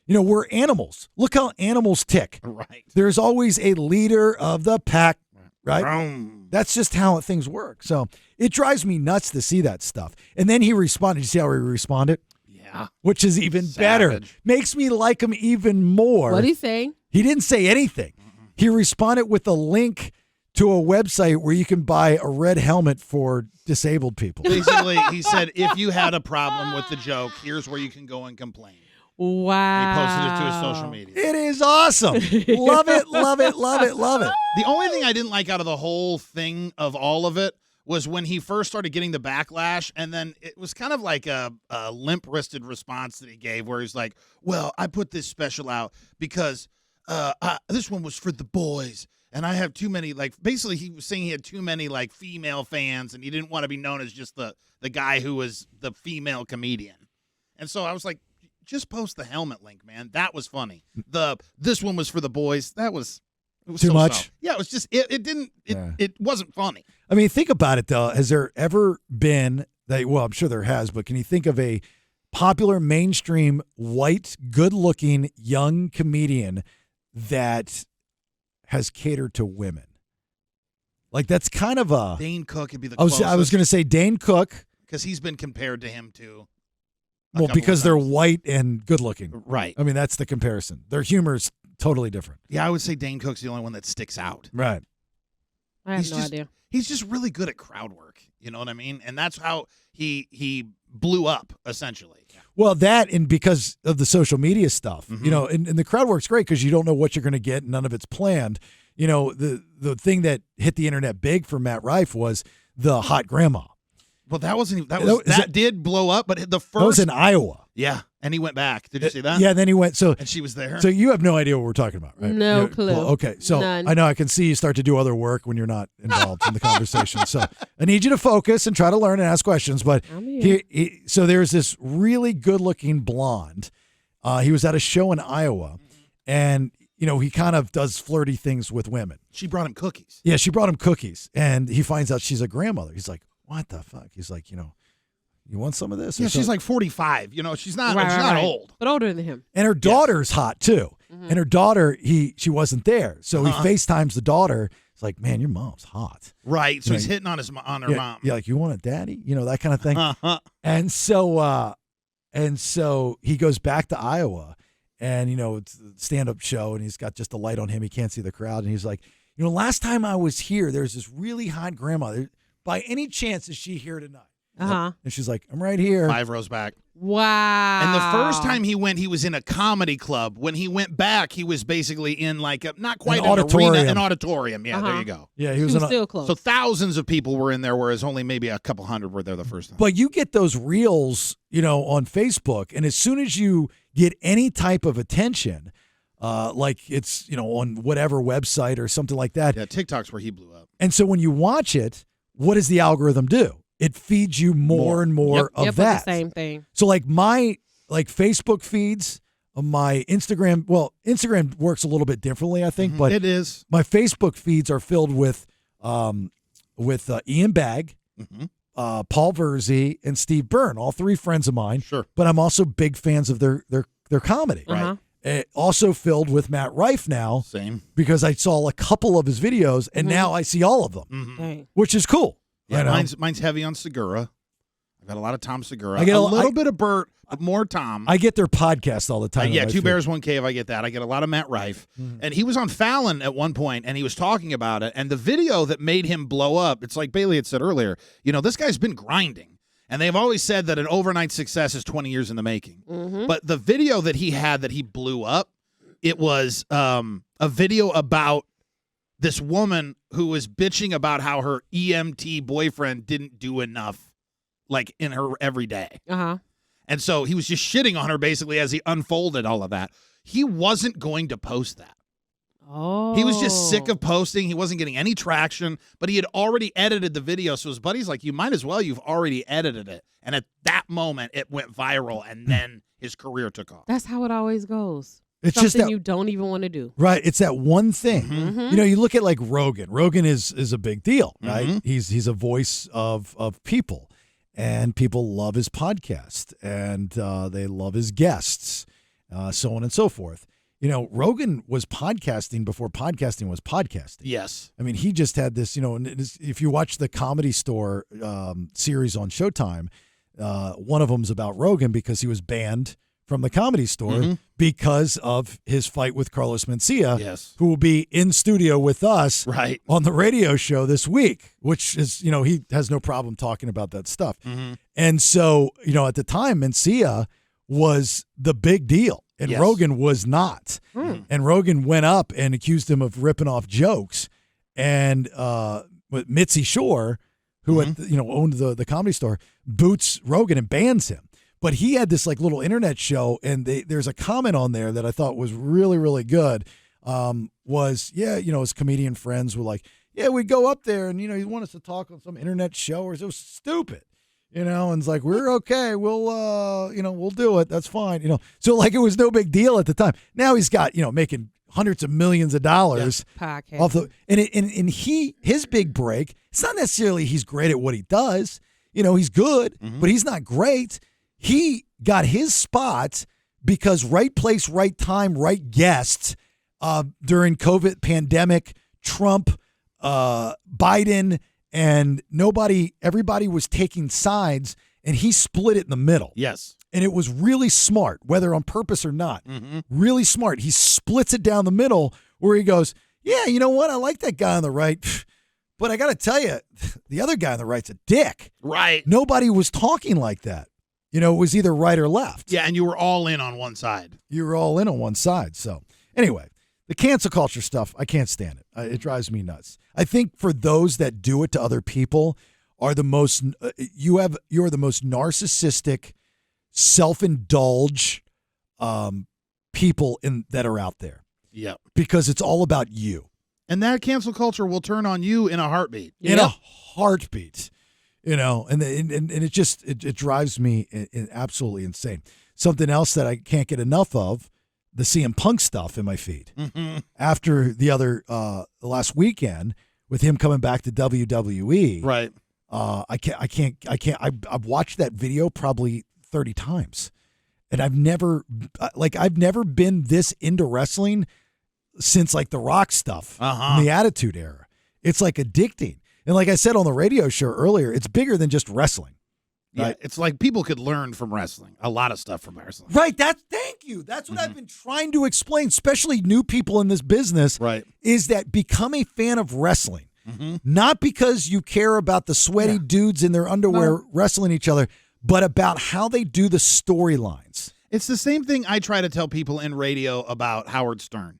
[SPEAKER 4] You know, we're animals. Look how animals tick.
[SPEAKER 6] Right.
[SPEAKER 4] There's always a leader of the pack, right? That's just how things work. So it drives me nuts to see that stuff. And then he responded. You see how he responded?
[SPEAKER 6] Yeah.
[SPEAKER 4] Which is even better. Makes me like him even more.
[SPEAKER 5] What'd he say?
[SPEAKER 4] He didn't say anything. He responded with a link to a website where you can buy a red helmet for disabled people.
[SPEAKER 6] Basically, he said, if you had a problem with the joke, here's where you can go and complain.
[SPEAKER 5] Wow.
[SPEAKER 6] He posted it to his social media.
[SPEAKER 4] It is awesome. Love it, love it, love it, love it.
[SPEAKER 6] The only thing I didn't like out of the whole thing of all of it was when he first started getting the backlash, and then it was kind of like a limp-wristed response that he gave where he's like, well, I put this special out because this one was for the boys, And I have too many, like, basically he was saying he had too many, like, female fans, and he didn't want to be known as just the guy who was the female comedian. And so I was like, just post the helmet link, man. That was funny. This one was for the boys. It was
[SPEAKER 4] too
[SPEAKER 6] so
[SPEAKER 4] much.
[SPEAKER 6] soft. Yeah, it was just it wasn't funny.
[SPEAKER 4] I mean, think about it though. Has there ever been well, I'm sure there has, but can you think of a popular mainstream white, good-looking young comedian that has catered to women? Like that's kind of a
[SPEAKER 6] Dane Cook would be the
[SPEAKER 4] I was going to say Dane Cook
[SPEAKER 6] because he's been compared to him too.
[SPEAKER 4] Well, because they're white and good looking.
[SPEAKER 6] Right.
[SPEAKER 4] I mean, that's the comparison. Their humor is totally different.
[SPEAKER 6] Yeah, I would say Dane Cook's the only one that sticks out.
[SPEAKER 4] Right.
[SPEAKER 5] I have no idea.
[SPEAKER 6] He's just really good at crowd work. You know what I mean? And that's how he blew up, essentially.
[SPEAKER 4] Well, that and because of the social media stuff,
[SPEAKER 6] Mm-hmm.
[SPEAKER 4] you know, and the crowd work's great because you don't know what you're going to get. None of it's planned. You know, the thing that hit the internet big for Matt Rife was the hot grandma.
[SPEAKER 6] Well, that wasn't even, that did blow up, but the first.
[SPEAKER 4] That was in Iowa.
[SPEAKER 6] Yeah, and he went back. Did you see that?
[SPEAKER 4] Yeah, and then he went.
[SPEAKER 6] And she was there.
[SPEAKER 4] So you have no idea what we're talking about, right?
[SPEAKER 5] No clue.
[SPEAKER 4] Okay, so
[SPEAKER 5] None.
[SPEAKER 4] I know I can see you start to do other work when you're not involved in the conversation. So I need you to focus and try to learn and ask questions. But
[SPEAKER 5] I'm here.
[SPEAKER 4] so there's this really good-looking blonde. He was at a show in Iowa, and you know he kind of does flirty things with women.
[SPEAKER 6] She brought him cookies.
[SPEAKER 4] Yeah, she brought him cookies, and he finds out she's a grandmother. He's like, "What the fuck?" He's like, you want some of this?
[SPEAKER 6] Yeah, she's like 45. You know, she's not
[SPEAKER 5] Right.
[SPEAKER 6] old.
[SPEAKER 5] But older than him.
[SPEAKER 4] And her daughter's hot too.
[SPEAKER 5] Mm-hmm.
[SPEAKER 4] And her daughter, she wasn't there, so he FaceTimes the daughter. It's like, man, your mom's hot.
[SPEAKER 6] Right. So
[SPEAKER 4] You know,
[SPEAKER 6] he's hitting on her mom.
[SPEAKER 4] Yeah, like you want a daddy, you know, that kind of thing. And so he goes back to Iowa, and you know it's a stand-up show, and he's got just a light on him. He can't see the crowd, and he's like, you know, last time I was here, there's this really hot grandma. By any chance, is she here tonight?
[SPEAKER 5] Uh-huh.
[SPEAKER 4] And she's like, I'm right here.
[SPEAKER 6] 5 rows back.
[SPEAKER 5] Wow.
[SPEAKER 6] And the first time he went, he was in a comedy club. When he went back, he was basically in like not quite an
[SPEAKER 4] auditorium.
[SPEAKER 6] arena, an auditorium. Yeah, there you go.
[SPEAKER 4] Yeah, he
[SPEAKER 5] She
[SPEAKER 4] was
[SPEAKER 5] was
[SPEAKER 4] in a,
[SPEAKER 5] still close.
[SPEAKER 6] So thousands of people were in there, whereas only maybe a couple hundred were there the first time.
[SPEAKER 4] But you get those reels, you know, on Facebook, and as soon as you get any type of attention, like it's, you know, on whatever website or something like that.
[SPEAKER 6] Yeah, TikTok's where he blew up.
[SPEAKER 4] And so when you watch it, what does the algorithm do? It feeds you more and more of
[SPEAKER 5] Yep,
[SPEAKER 4] that.
[SPEAKER 5] the same thing.
[SPEAKER 4] So like my Facebook feeds, my Instagram, well, Instagram works a little bit differently, I think, but
[SPEAKER 6] It is.
[SPEAKER 4] my Facebook feeds are filled with Ian Bagg, Paul Verzi, and Steve Byrne, all three friends of mine.
[SPEAKER 6] Sure.
[SPEAKER 4] But I'm also big fans of their comedy.
[SPEAKER 5] Uh-huh.
[SPEAKER 4] Also filled with Matt Rife now
[SPEAKER 6] Same.
[SPEAKER 4] because I saw a couple of his videos, and now I see all of them,
[SPEAKER 5] Dang.
[SPEAKER 4] which is cool.
[SPEAKER 6] Yeah,
[SPEAKER 4] you know?
[SPEAKER 6] mine's heavy on Segura. I've got a lot of Tom Segura.
[SPEAKER 4] I get
[SPEAKER 6] a little bit of Bert, but more Tom.
[SPEAKER 4] I get their podcast all the time.
[SPEAKER 6] Yeah,
[SPEAKER 4] on my
[SPEAKER 6] Two
[SPEAKER 4] feed.
[SPEAKER 6] Bears, One Cave. I get that. I get a lot of Matt Rife. And he was on Fallon at one point, and he was talking about it. And the video that made him blow up, it's like Bailey had said earlier, you know, this guy's been grinding. And they've always said that an overnight success is 20 years in the making. But the video that he had that he blew up, it was a video about this woman who was bitching about how her EMT boyfriend didn't do enough, like in her every day.
[SPEAKER 5] Uh-huh.
[SPEAKER 6] And so he was just shitting on her basically as he unfolded all of that. He wasn't going to post that.
[SPEAKER 5] Oh.
[SPEAKER 6] He was just sick of posting. He wasn't getting any traction, but he had already edited the video. So his buddy's like, you might as well. You've already edited it. And at that moment, it went viral, and then his career took off.
[SPEAKER 5] That's how it always goes.
[SPEAKER 4] It's
[SPEAKER 5] Something
[SPEAKER 4] just that,
[SPEAKER 5] you don't even want to do.
[SPEAKER 4] right. It's that one thing.
[SPEAKER 5] Mm-hmm.
[SPEAKER 4] You know, you look at like Rogan. Rogan is a big deal, right? He's a voice of people, and people love his podcast, and they love his guests, so on and so forth. You know, Rogan was podcasting before podcasting was podcasting.
[SPEAKER 6] Yes.
[SPEAKER 4] I mean, he just had this, you know, and if you watch the Comedy Store series on Showtime, one of them's about Rogan because he was banned from the Comedy Store because of his fight with Carlos Mencia,
[SPEAKER 6] Yes.
[SPEAKER 4] who will be in studio with us
[SPEAKER 6] Right.
[SPEAKER 4] on the radio show this week, which is, you know, he has no problem talking about that stuff. And so, you know, at the time, Mencia was the big deal. And
[SPEAKER 6] Yes.
[SPEAKER 4] Rogan was not. And Rogan went up and accused him of ripping off jokes. And Mitzi Shore, who owned the Comedy Store, boots Rogan and bans him. But he had this like little internet show, and there's a comment on there that I thought was really, really good. was, his comedian friends were like, yeah, we go up there and, you want us to talk on some internet show, or it was stupid, and it's like, we're okay. We'll do it. That's fine. So like it was no big deal at the time. Now he's got, making hundreds of millions of dollars off the, and his big break, it's not necessarily he's great at what he does. He's good, but he's not great. He got his spot because right place, right time, right guests during COVID pandemic, Trump, Biden, and everybody was taking sides, and he split it in the middle.
[SPEAKER 6] Yes.
[SPEAKER 4] And it was really smart, whether on purpose or not. Really smart. He splits it down the middle where he goes, yeah, you know what? I like that guy on the right. But I got to tell you, the other guy on the right's a dick.
[SPEAKER 6] Right.
[SPEAKER 4] Nobody was talking like that. It was either right or left.
[SPEAKER 6] Yeah, and you were all in on one side.
[SPEAKER 4] You were all in on one side. So anyway, the cancel culture stuff, I can't stand it. It drives me nuts. I think for those that do it to other people are the most, you're the most narcissistic, self-indulge people that are out there.
[SPEAKER 6] Yeah.
[SPEAKER 4] Because it's all about you.
[SPEAKER 6] And that cancel culture will turn on you in a heartbeat.
[SPEAKER 4] In a heartbeat. And it drives me absolutely insane. Something else that I can't get enough of, the CM Punk stuff in my feed. After the last weekend with him coming back to WWE.
[SPEAKER 6] Right.
[SPEAKER 4] I've watched that video probably 30 times. And I've never been this into wrestling since like the Rock stuff in the Attitude Era. It's like addicting. And like I said on the radio show earlier, it's bigger than just wrestling.
[SPEAKER 6] Right?
[SPEAKER 4] Right?
[SPEAKER 6] It's like people could learn from wrestling. A lot of stuff from wrestling.
[SPEAKER 4] Right. Thank you. That's what I've been trying to explain, especially new people in this business.
[SPEAKER 6] Right.
[SPEAKER 4] Is that become a fan of wrestling. Not because you care about the sweaty dudes in their underwear wrestling each other, but about how they do the storylines.
[SPEAKER 6] It's the same thing I try to tell people in radio about Howard Stern.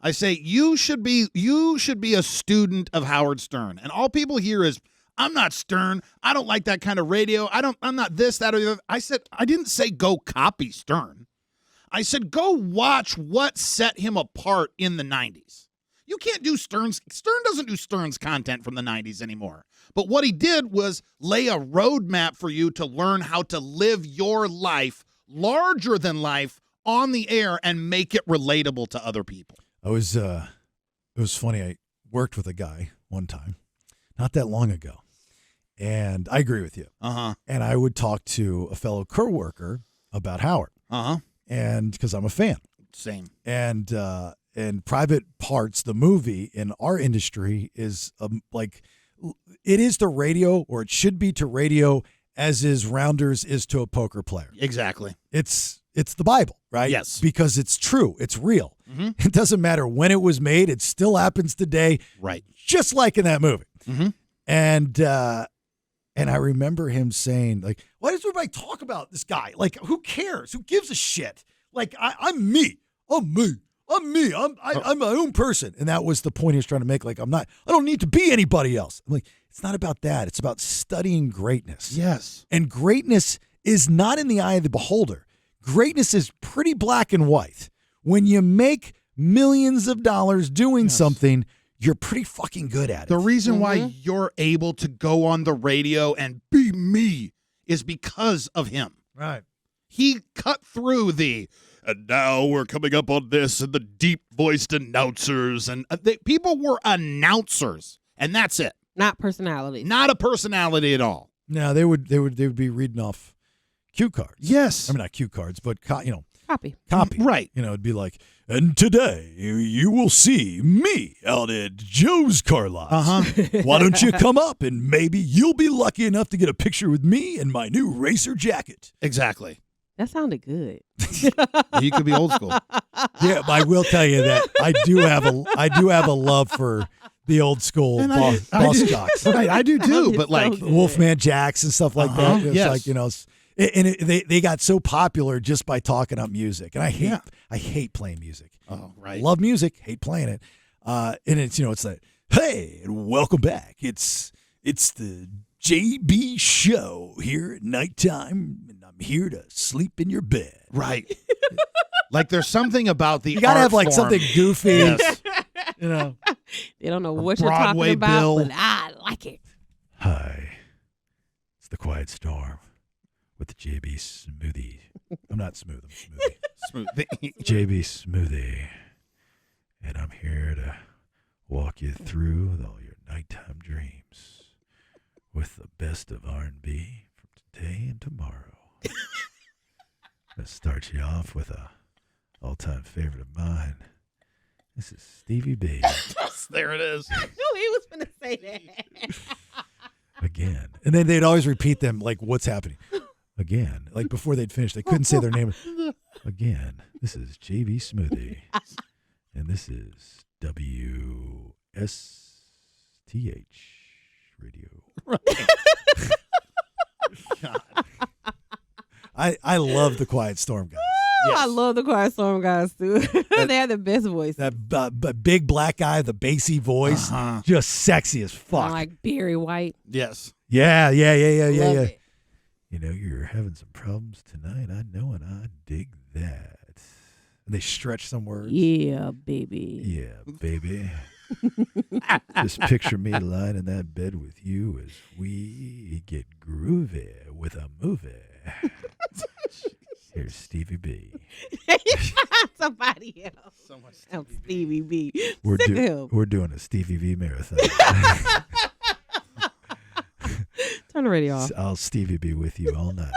[SPEAKER 6] I say, you should be a student of Howard Stern. And all people hear is, I'm not Stern. I don't like that kind of radio. I'm not this, that, or the other. I said, I didn't say go copy Stern. I said, go watch what set him apart in the 90s. You can't do Stern doesn't do Stern's content from the 90s anymore. But what he did was lay a roadmap for you to learn how to live your life larger than life on the air and make it relatable to other people.
[SPEAKER 4] It was funny. I worked with a guy one time, not that long ago, and I agree with you. And I would talk to a fellow coworker about Howard. And because I'm a fan.
[SPEAKER 6] Same.
[SPEAKER 4] And Private Parts, the movie in our industry is like, it is to radio, or it should be to radio, as is Rounders is to a poker player.
[SPEAKER 6] Exactly.
[SPEAKER 4] It's the Bible, right?
[SPEAKER 6] Yes.
[SPEAKER 4] Because it's true. It's real. It doesn't matter when it was made. It still happens today.
[SPEAKER 6] Right.
[SPEAKER 4] Just like in that movie. And I remember him saying, like, why does everybody talk about this guy? Like, who cares? Who gives a shit? Like, I'm me. I'm me. I'm my own person. And that was the point he was trying to make. Like, I don't need to be anybody else. I'm like, it's not about that. It's about studying greatness.
[SPEAKER 6] Yes.
[SPEAKER 4] And greatness is not in the eye of the beholder. Greatness is pretty black and white. When you make millions of dollars doing something, you're pretty fucking good at it.
[SPEAKER 6] The reason why you're able to go on the radio and be me is because of him.
[SPEAKER 4] Right.
[SPEAKER 6] He cut through and now we're coming up on this, and the deep-voiced announcers. And people were announcers, and that's it.
[SPEAKER 5] Not personalities.
[SPEAKER 6] Not a personality at all.
[SPEAKER 4] No, they would be reading off cue cards.
[SPEAKER 6] Yes.
[SPEAKER 4] I mean, not cue cards, but
[SPEAKER 5] Copy.
[SPEAKER 4] Right. It'd be like, and today you will see me out at Joe's car lot. Why don't you come up and maybe you'll be lucky enough to get a picture with me in my new racer jacket.
[SPEAKER 6] Exactly.
[SPEAKER 5] That sounded good.
[SPEAKER 6] You could be old school.
[SPEAKER 4] Yeah, but I will tell you that I do have a love for the old school boss jocks.
[SPEAKER 6] Right, I do too. But like
[SPEAKER 4] Wolfman Jacks and stuff like that. It's
[SPEAKER 6] yes.
[SPEAKER 4] like, they got so popular just by talking up music, and I hate playing music.
[SPEAKER 6] Oh, right.
[SPEAKER 4] Love music, hate playing it. And it's it's like, hey, and welcome back. It's the JB show here at nighttime, and I'm here to sleep in your bed.
[SPEAKER 6] Right. Like there's something about the
[SPEAKER 4] You gotta
[SPEAKER 6] art
[SPEAKER 4] have like
[SPEAKER 6] form.
[SPEAKER 4] something goofy.
[SPEAKER 6] Yes.
[SPEAKER 4] You know.
[SPEAKER 5] They don't know
[SPEAKER 6] Or
[SPEAKER 5] what you're
[SPEAKER 6] Broadway
[SPEAKER 5] talking about,
[SPEAKER 6] Bill.
[SPEAKER 5] but I like it.
[SPEAKER 4] Hi, it's the Quiet Storm with the JB Smoothie. I'm not smooth. I'm smoothie.
[SPEAKER 6] Smooth.
[SPEAKER 4] JB Smoothie, and I'm here to walk you through all your nighttime dreams with the best of R&B from today and tomorrow. Let's start you off with a all-time favorite of mine. This is Stevie B.
[SPEAKER 6] There it is.
[SPEAKER 5] I knew he was going to say that.
[SPEAKER 4] Again. And then they'd always repeat them like, what's happening? Again. Like before they'd finish, they couldn't say their name. Again. This is JB Smoothie. And this is WSTH Radio.
[SPEAKER 6] God.
[SPEAKER 4] I love the Quiet Storm guys.
[SPEAKER 6] Yes.
[SPEAKER 5] I love the Quiet Storm guys, too. They have the best voice.
[SPEAKER 4] That big black guy, the bassy voice, just sexy as fuck.
[SPEAKER 5] Like Barry White.
[SPEAKER 6] Yes.
[SPEAKER 4] Yeah.
[SPEAKER 5] Love it.
[SPEAKER 4] You know, you're having some problems tonight. I know, and I dig that. And they stretch some words.
[SPEAKER 5] Yeah, baby.
[SPEAKER 4] Yeah, baby. Just picture me lying in that bed with you as we get groovy with a movie. Here's Stevie B.
[SPEAKER 5] Somebody else.
[SPEAKER 6] So much
[SPEAKER 5] I'm Stevie B.
[SPEAKER 4] We're
[SPEAKER 5] Sick of him.
[SPEAKER 4] doing a Stevie V marathon.
[SPEAKER 5] Turn the radio off.
[SPEAKER 4] I'll Stevie be with you all night.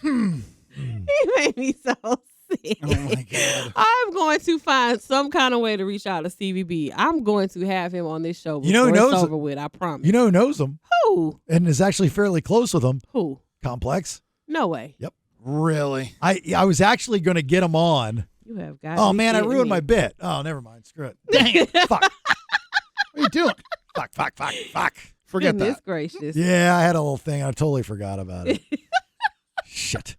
[SPEAKER 5] He made me so sick.
[SPEAKER 6] Oh my God.
[SPEAKER 5] I'm going to find some kind of way to reach out to Stevie B. I'm going to have him on this show before
[SPEAKER 4] You know who knows
[SPEAKER 5] it's
[SPEAKER 4] it?
[SPEAKER 5] over with. I promise.
[SPEAKER 4] You know who knows him
[SPEAKER 5] Who?
[SPEAKER 4] and is actually fairly close with him?
[SPEAKER 5] Who?
[SPEAKER 4] Complex.
[SPEAKER 5] No way.
[SPEAKER 6] Really?
[SPEAKER 4] I was actually going to get him on.
[SPEAKER 5] You have got.
[SPEAKER 4] Oh
[SPEAKER 5] me
[SPEAKER 4] man, I
[SPEAKER 5] kidding
[SPEAKER 4] ruined
[SPEAKER 5] me.
[SPEAKER 4] my bit. Oh, never mind. Screw it.
[SPEAKER 6] Dang it.
[SPEAKER 4] Fuck.
[SPEAKER 6] What are you doing?
[SPEAKER 4] Fuck.
[SPEAKER 6] Forget
[SPEAKER 5] Goodness
[SPEAKER 6] that.
[SPEAKER 5] gracious.
[SPEAKER 4] Yeah, I had a little thing. I totally forgot about it. Shit.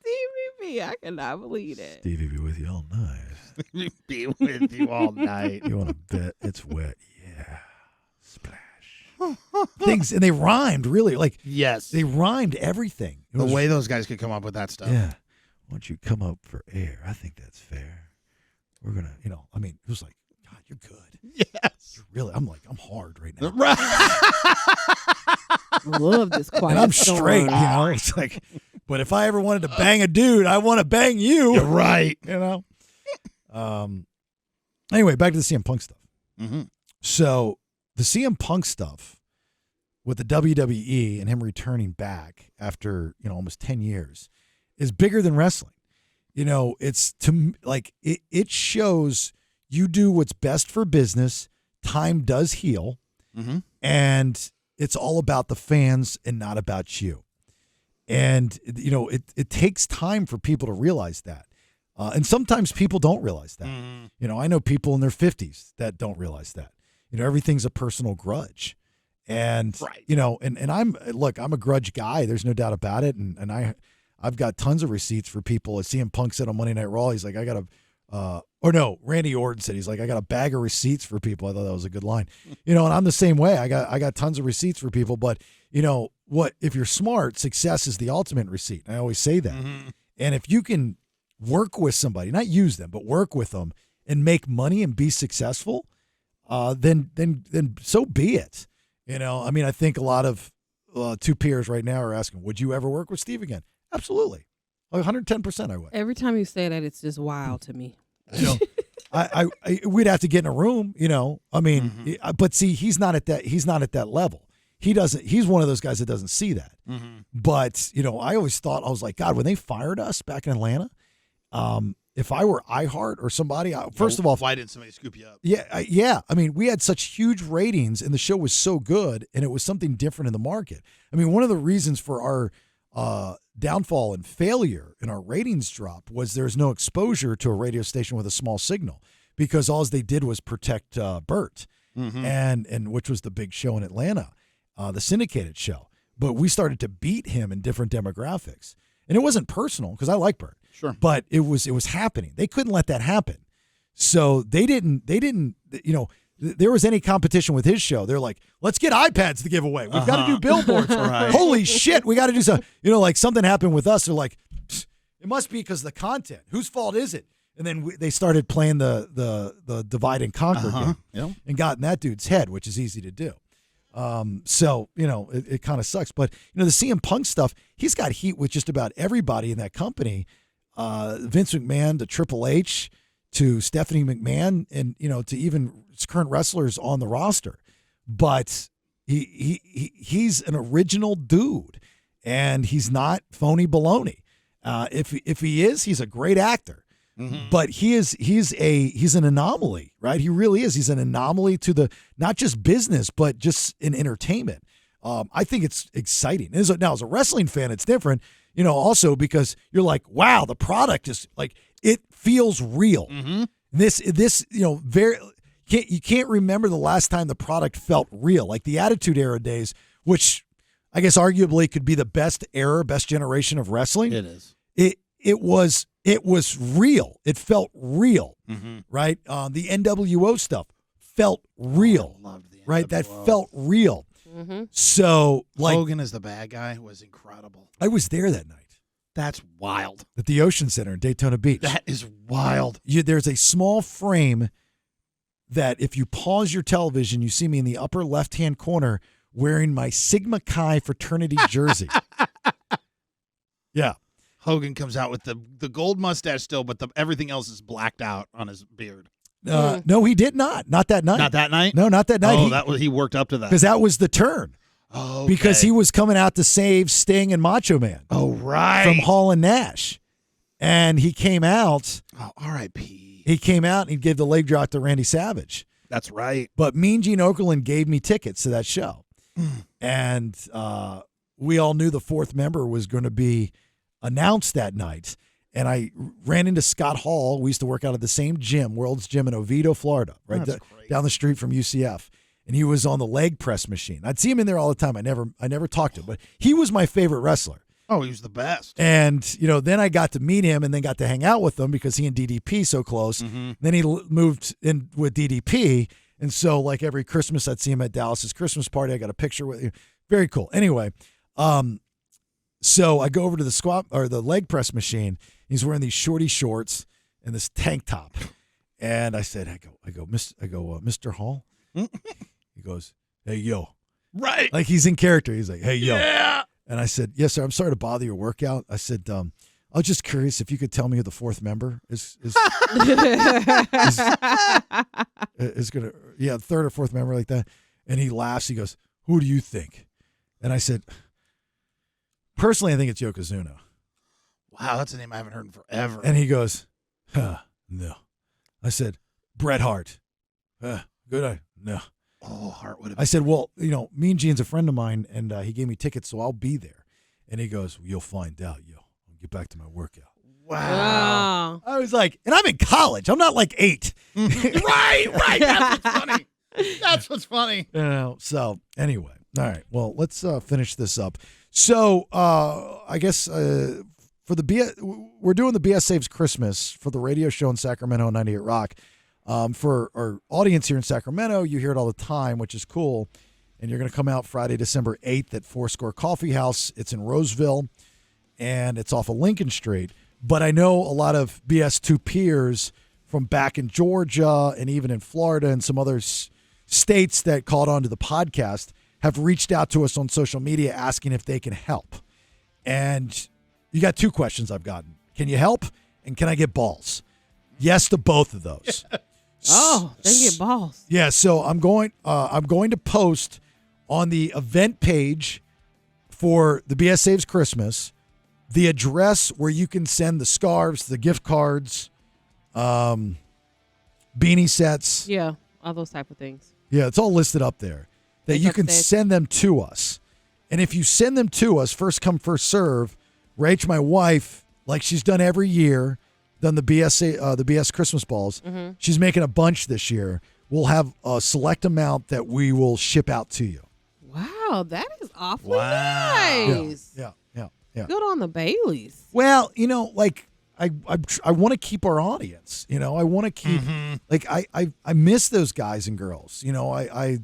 [SPEAKER 5] Stevie B. I cannot believe that.
[SPEAKER 4] Stevie be with you all night.
[SPEAKER 6] Be with you all night.
[SPEAKER 4] You want to bet it's wet? Yeah. Splash. Things, and they rhymed really. Like,
[SPEAKER 6] Yes.
[SPEAKER 4] they rhymed everything. It
[SPEAKER 6] The
[SPEAKER 4] was-
[SPEAKER 6] way those guys could come up with that stuff.
[SPEAKER 4] Yeah. Why don't you come up for air? I think that's fair. We're going to, it was like, God, you're good.
[SPEAKER 6] Yes.
[SPEAKER 4] You're really, I'm hard right now.
[SPEAKER 6] Right.
[SPEAKER 5] I love this quiet.
[SPEAKER 4] And I'm
[SPEAKER 5] storm.
[SPEAKER 4] straight, It's like, but if I ever wanted to bang a dude, I want to bang you.
[SPEAKER 6] You're right.
[SPEAKER 4] Anyway, back to the CM Punk stuff.
[SPEAKER 6] Mm-hmm.
[SPEAKER 4] So the CM Punk stuff with the WWE and him returning back after, almost 10 years is bigger than wrestling. It's it shows you do what's best for business. Time does heal.
[SPEAKER 6] Mm-hmm.
[SPEAKER 4] And it's all about the fans and not about you. And, it takes time for people to realize that. And sometimes people don't realize that.
[SPEAKER 6] Mm-hmm.
[SPEAKER 4] I know people in their 50s that don't realize that. Everything's a personal grudge. And,
[SPEAKER 6] Right.
[SPEAKER 4] and I'm a grudge guy. There's no doubt about it. And I've got tons of receipts for people. As CM Punk said on Monday Night Raw, he's like, Randy Orton said, he's like, I got a bag of receipts for people. I thought that was a good line. And I'm the same way. I got tons of receipts for people, but what, if you're smart, success is the ultimate receipt. I always say that.
[SPEAKER 6] Mm-hmm.
[SPEAKER 4] And if you can work with somebody, not use them, but work with them and make money and be successful, then so be it. I think a lot of two peers right now are asking, would you ever work with Steve again? Absolutely. 110% I would.
[SPEAKER 5] Every time you say that, it's just wild to me.
[SPEAKER 4] We'd have to get in a room,
[SPEAKER 6] Mm-hmm.
[SPEAKER 4] but see, he's not at that level. He's one of those guys that doesn't see that.
[SPEAKER 6] Mm-hmm.
[SPEAKER 4] But, I always thought, I was like, God, when they fired us back in Atlanta, if I were iHeart or somebody, first of all,
[SPEAKER 6] why didn't somebody scoop you up?
[SPEAKER 4] Yeah. We had such huge ratings and the show was so good and it was something different in the market. One of the reasons for our downfall and failure in our ratings drop was there's no exposure to a radio station with a small signal because all they did was protect Bert and which was the big show in Atlanta, the syndicated show. But we started to beat him in different demographics. And it wasn't personal because I like Bert.
[SPEAKER 6] Sure.
[SPEAKER 4] But it was happening. They couldn't let that happen. So they didn't, there was any competition with his show, they're like, let's get iPads to give away. We've got to do billboards.
[SPEAKER 6] Right.
[SPEAKER 4] Holy shit, we got to do something. Like something happened with us. They're like, it must be because of the content. Whose fault is it? And then they started playing the divide and conquer game and got in that dude's head, which is easy to do. So, it kind of sucks. But, the CM Punk stuff, he's got heat with just about everybody in that company. Vince McMahon to Triple H to Stephanie McMahon and, to even current wrestlers on the roster. But he's an original dude, and he's not phony baloney. If he is, he's a great actor. Mm-hmm. But he's an anomaly, right? He really is. He's an anomaly to the not just business, but just in entertainment. I think it's exciting. Now, as a wrestling fan, it's different, also because you're like, wow, the product is like, it feels real. Mm-hmm. This, you can't remember the last time the product felt real, like the Attitude Era days, which I guess arguably could be the best generation of wrestling.
[SPEAKER 6] It is.
[SPEAKER 4] It was real. It felt real, right? The NWO stuff felt real,
[SPEAKER 6] I loved the NWO.
[SPEAKER 4] Right? That felt real.
[SPEAKER 5] Mm-hmm.
[SPEAKER 4] So, like,
[SPEAKER 6] Hogan as the bad guy was incredible.
[SPEAKER 4] I was there that night
[SPEAKER 6] That's wild.
[SPEAKER 4] at the Ocean Center in Daytona Beach.
[SPEAKER 6] That is wild.
[SPEAKER 4] There's a small frame that if you pause your television, you see me in the upper left-hand corner wearing my Sigma Chi fraternity jersey. Yeah.
[SPEAKER 6] Hogan comes out with the gold mustache still, but everything else is blacked out on his beard.
[SPEAKER 4] No, he did not. Not that night.
[SPEAKER 6] Not that night?
[SPEAKER 4] No, not that night.
[SPEAKER 6] Oh, he worked up to that.
[SPEAKER 4] Because that was the turn.
[SPEAKER 6] Oh,
[SPEAKER 4] Because he was coming out to save Sting and Macho Man.
[SPEAKER 6] Oh, right.
[SPEAKER 4] From Hall and Nash. And he came out.
[SPEAKER 6] Oh, R.I.P.
[SPEAKER 4] He came out and he gave the leg drop to Randy Savage.
[SPEAKER 6] That's right.
[SPEAKER 4] But Mean Gene Okerlund gave me tickets to that show. And we all knew the fourth member was going to be announced that night. And I ran into Scott Hall. We used to work out at the same gym, World's Gym in Oviedo, Florida, right down the street from UCF. And he was on the leg press machine. I'd see him in there all the time. I never talked to him, but he was my favorite wrestler.
[SPEAKER 6] Oh, he was the best.
[SPEAKER 4] And, then I got to meet him and then got to hang out with him because he and DDP so close. Mm-hmm. Then he moved in with DDP. And so, like, every Christmas I'd see him at Dallas's Christmas party. I got a picture with you. Very cool. Anyway, so I go over to the squat or the leg press machine. He's wearing these shorty shorts and this tank top. And I said, Mr. Hall? He goes, hey, yo.
[SPEAKER 6] Right.
[SPEAKER 4] Like, he's in character. He's like, hey, yo.
[SPEAKER 6] Yeah.
[SPEAKER 4] And I said, yes, sir. I'm sorry to bother your workout. I said, I was just curious if you could tell me who the fourth member is going to, third or fourth member like that. And he laughs. He goes, who do you think? And I said, personally, I think it's Yokozuna.
[SPEAKER 6] Wow, that's a name I haven't heard in forever.
[SPEAKER 4] And he goes, no. I said, Bret Hart. Good eye. No.
[SPEAKER 6] Oh, Hart would have.
[SPEAKER 4] I said, well, Mean Gene's a friend of mine, and he gave me tickets, so I'll be there. And he goes, well, you'll find out, yo. I'll get back to my workout.
[SPEAKER 6] Wow.
[SPEAKER 4] I was like, and I'm in college. I'm not like 8.
[SPEAKER 6] Right. That's what's funny. That's what's funny.
[SPEAKER 4] So anyway, all right. Well, let's finish this up. So I guess for the we're doing the BS Saves Christmas for the radio show in Sacramento on 98 Rock. For our audience here in Sacramento, you hear it all the time, which is cool. And you're going to come out Friday, December 8th at Foursquare Coffee House. It's in Roseville, and it's off of Lincoln Street. But I know a lot of BS2 peers from back in Georgia and even in Florida and some other states that caught on to the podcast have reached out to us on social media asking if they can help. And you got 2 questions I've gotten. Can you help? And can I get balls? Yes to both of those.
[SPEAKER 5] Oh, they get balls.
[SPEAKER 4] Yeah, so I'm going to post on the event page for the BS Saves Christmas the address where you can send the scarves, the gift cards, beanie sets.
[SPEAKER 5] Yeah, all those type of things.
[SPEAKER 4] Yeah, it's all listed up there. That you can send them to us. And if you send them to us, first come, first serve, Rach, my wife, like she's done every year, done the BS Christmas balls. Mm-hmm. She's making a bunch this year. We'll have a select amount that we will ship out to you.
[SPEAKER 5] Wow, that is awfully nice.
[SPEAKER 4] Yeah.
[SPEAKER 5] Good on the Baileys.
[SPEAKER 4] Well, I want to keep our audience. You know, I want to keep like I miss those guys and girls. You know,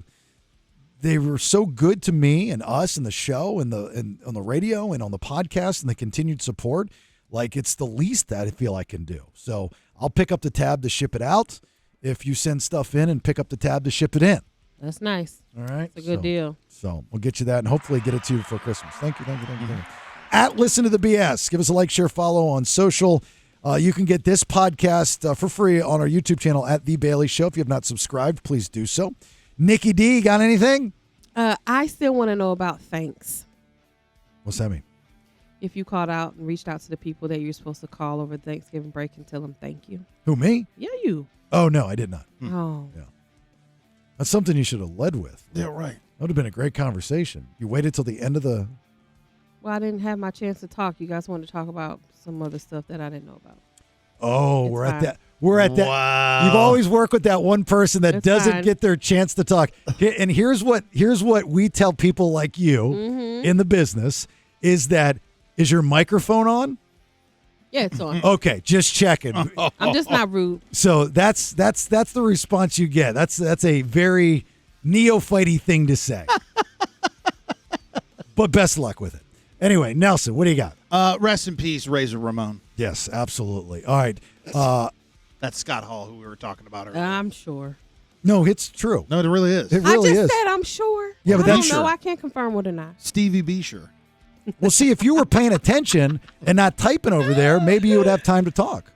[SPEAKER 4] they were so good to me and us and the show and on the radio and on the podcast and the continued support. Like, it's the least that I feel I can do. So I'll pick up the tab to ship it out if you send stuff in, and pick up the tab to ship it in.
[SPEAKER 5] That's nice.
[SPEAKER 4] All right.
[SPEAKER 5] It's a good deal.
[SPEAKER 4] So we'll get you that and hopefully get it to you before Christmas. Thank you. At Listen to the BS. Give us a like, share, follow on social. You can get this podcast for free on our YouTube channel at The Bailey Show. If you have not subscribed, please do so. Nikki D, got anything?
[SPEAKER 5] I still want to know about thanks.
[SPEAKER 4] What's that mean?
[SPEAKER 5] If you called out and reached out to the people that you're supposed to call over Thanksgiving break and tell them thank you.
[SPEAKER 4] Who, me?
[SPEAKER 5] Yeah, you.
[SPEAKER 4] Oh, no, I did not.
[SPEAKER 5] Oh.
[SPEAKER 4] Yeah. That's something you should have led with.
[SPEAKER 6] Yeah, right.
[SPEAKER 4] That would have been a great conversation. You waited till the end of the...
[SPEAKER 5] Well, I didn't have my chance to talk. You guys wanted to talk about some other stuff that I didn't know about.
[SPEAKER 4] Oh,
[SPEAKER 5] It's
[SPEAKER 4] we're at
[SPEAKER 5] fine.
[SPEAKER 4] that. We're at that.
[SPEAKER 6] Wow.
[SPEAKER 4] You've always worked with that one person that
[SPEAKER 5] It's
[SPEAKER 4] doesn't
[SPEAKER 5] fine.
[SPEAKER 4] get their chance to talk. And here's what we tell people like you in the business is that, is your microphone on?
[SPEAKER 5] Yeah, it's on.
[SPEAKER 4] Okay, just checking.
[SPEAKER 5] I'm just not rude.
[SPEAKER 4] So that's the response you get. That's a very neophyte-y thing to say. But best luck with it. Anyway, Nelson, what do you got?
[SPEAKER 6] Rest in peace, Razor Ramon.
[SPEAKER 4] Yes, absolutely. All right.
[SPEAKER 6] That's Scott Hall, who we were talking about earlier.
[SPEAKER 5] I'm sure.
[SPEAKER 4] No, it's true.
[SPEAKER 6] No, it really is.
[SPEAKER 4] It really
[SPEAKER 5] I just
[SPEAKER 4] is.
[SPEAKER 5] said I'm sure.
[SPEAKER 4] Yeah, but
[SPEAKER 5] I
[SPEAKER 4] that's
[SPEAKER 5] don't know.
[SPEAKER 4] sure.
[SPEAKER 5] I can't confirm what or not.
[SPEAKER 6] Stevie B. Sure.
[SPEAKER 4] Well, see, if you were paying attention and not typing over there, maybe you would have time to talk.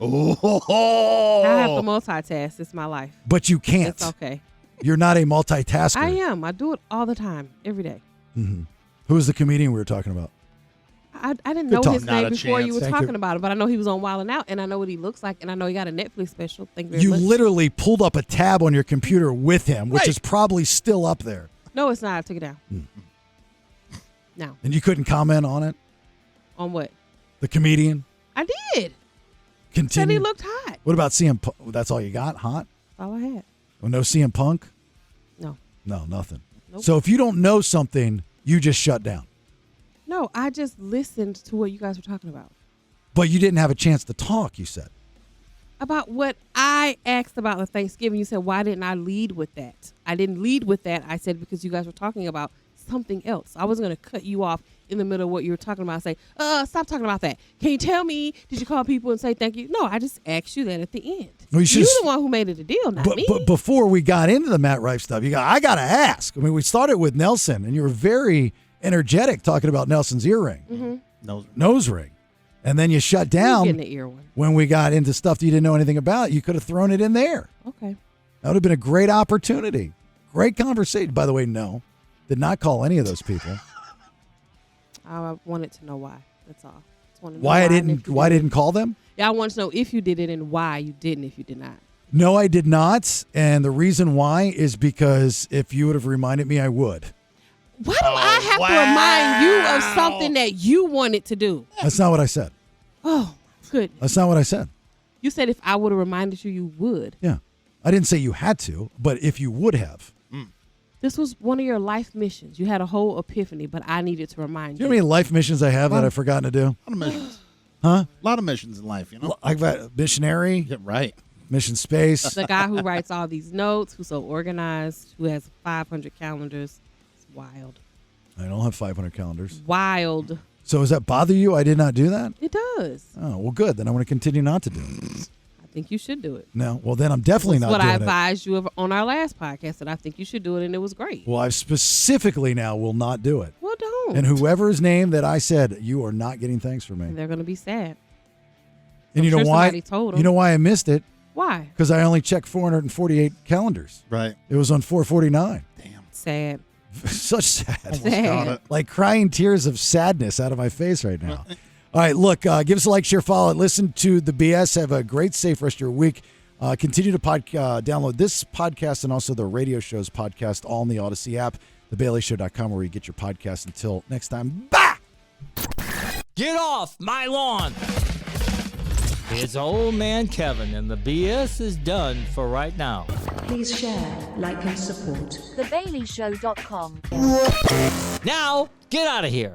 [SPEAKER 6] Oh.
[SPEAKER 5] I have to multitask. It's my life.
[SPEAKER 4] But you can't.
[SPEAKER 5] It's okay.
[SPEAKER 4] You're not a multitasker.
[SPEAKER 5] I am. I do it all the time, every day.
[SPEAKER 4] Who's the comedian we were talking about?
[SPEAKER 5] I didn't
[SPEAKER 4] Good
[SPEAKER 5] know
[SPEAKER 4] talk.
[SPEAKER 5] his
[SPEAKER 6] Not
[SPEAKER 5] name
[SPEAKER 6] a
[SPEAKER 5] before
[SPEAKER 6] chance.
[SPEAKER 5] you were
[SPEAKER 4] Thank
[SPEAKER 5] talking
[SPEAKER 4] you.
[SPEAKER 5] about it, but I know he was on Wild 'N Out, and I know what he looks like, and I know he got a Netflix special. Thank you very
[SPEAKER 4] You
[SPEAKER 5] much.
[SPEAKER 4] literally pulled up a tab on your computer with him, which
[SPEAKER 6] Right.
[SPEAKER 4] is probably still up there.
[SPEAKER 5] No, it's not. I took it down. No.
[SPEAKER 4] And you couldn't comment on it?
[SPEAKER 5] On what?
[SPEAKER 4] The comedian?
[SPEAKER 5] I did. Said
[SPEAKER 4] Continue.
[SPEAKER 5] he looked hot.
[SPEAKER 4] What about CM Punk? That's all you got? Hot?
[SPEAKER 5] That's all I had.
[SPEAKER 4] Well, no CM Punk?
[SPEAKER 5] No.
[SPEAKER 4] No, nothing.
[SPEAKER 5] Nope.
[SPEAKER 4] So if you don't know something, you just shut down.
[SPEAKER 5] No, I just listened to what you guys were talking about.
[SPEAKER 4] But you didn't have a chance to talk, you said.
[SPEAKER 5] About what I asked about the Thanksgiving. You said, why didn't I lead with that? I didn't lead with that. I said, because you guys were talking about something else. I wasn't going to cut you off in the middle of what you were talking about and say, stop talking about that. Can you tell me, did you call people and say thank you? No, I just asked you that at the end.
[SPEAKER 4] Well, you
[SPEAKER 5] You're
[SPEAKER 4] should've-
[SPEAKER 5] the one who made it a deal, not me.
[SPEAKER 4] But before we got into the Matt Rife stuff, I got to ask. I mean, we started with Nelson, and you were very energetic talking about Nelson's earring, nose ring. And then you shut
[SPEAKER 5] You're
[SPEAKER 4] down
[SPEAKER 5] getting the ear one.
[SPEAKER 4] when we got into stuff that you didn't know anything about. You could have thrown it in there.
[SPEAKER 5] Okay.
[SPEAKER 4] That would have been a great opportunity. Great conversation. By the way, no, did not call any of those people.
[SPEAKER 5] I wanted to know why. That's all. Just wanted to know
[SPEAKER 4] Why I
[SPEAKER 5] and
[SPEAKER 4] didn't?
[SPEAKER 5] if you
[SPEAKER 4] Why
[SPEAKER 5] did it.
[SPEAKER 4] didn't call them?
[SPEAKER 5] Yeah, I want to know if you did it and why you didn't if you did not.
[SPEAKER 4] No, I did not. And the reason why is because if you would have reminded me, I would.
[SPEAKER 5] Why do I have to remind you of something that you wanted to do?
[SPEAKER 4] That's not what I said.
[SPEAKER 5] Oh, good.
[SPEAKER 4] That's not what I said.
[SPEAKER 5] You said if I would have reminded you, you would.
[SPEAKER 4] Yeah. I didn't say you had to, but if you would have.
[SPEAKER 5] This was one of your life missions. You had a whole epiphany, but I needed to remind
[SPEAKER 4] Do you know how many life missions I have that I've forgotten to do?
[SPEAKER 6] A lot of missions.
[SPEAKER 4] Huh?
[SPEAKER 6] A lot of missions in life, you know?
[SPEAKER 4] I've got missionary,
[SPEAKER 6] Yeah, right.
[SPEAKER 4] mission space.
[SPEAKER 5] The guy who writes all these notes, who's so organized, who has 500 calendars. It's wild.
[SPEAKER 4] I don't have 500 calendars.
[SPEAKER 5] Wild.
[SPEAKER 4] So does that bother you? I did not do that?
[SPEAKER 5] It does.
[SPEAKER 4] Oh, well, good. Then I'm going to continue not to do it.
[SPEAKER 5] I think you should do it.
[SPEAKER 4] No, well, then I'm definitely
[SPEAKER 5] That's
[SPEAKER 4] not
[SPEAKER 5] what I
[SPEAKER 4] doing it.
[SPEAKER 5] advised you of on our last podcast, that I think you should do it, and it was great.
[SPEAKER 4] Well, I specifically now will not do it.
[SPEAKER 5] Well, don't.
[SPEAKER 4] And whoever's name that I said, you are not getting thanks from me.
[SPEAKER 5] And they're going to be sad.
[SPEAKER 4] And you
[SPEAKER 5] I'm
[SPEAKER 4] know
[SPEAKER 5] sure
[SPEAKER 4] why?
[SPEAKER 5] somebody told 'em.
[SPEAKER 4] You know why I missed it?
[SPEAKER 5] Why?
[SPEAKER 4] Because I only checked 448 calendars.
[SPEAKER 6] Right.
[SPEAKER 4] It was on 449.
[SPEAKER 5] Sad.
[SPEAKER 4] Such sad.
[SPEAKER 5] Sad.
[SPEAKER 4] Like crying tears of sadness out of my face right now. All right, look, give us a like, share, follow. Listen to the BS. Have a great, safe rest of your week. Continue to download this podcast and also the radio show's podcast, all in the Odyssey app, thebaileyshow.com, where you get your podcast. Until next time, bye!
[SPEAKER 2] Get off my lawn! It's old man Kevin, and the BS is done for right now.
[SPEAKER 1] Please share, like, and support.
[SPEAKER 7] TheBaileyShow.com.
[SPEAKER 2] Now, get out of here.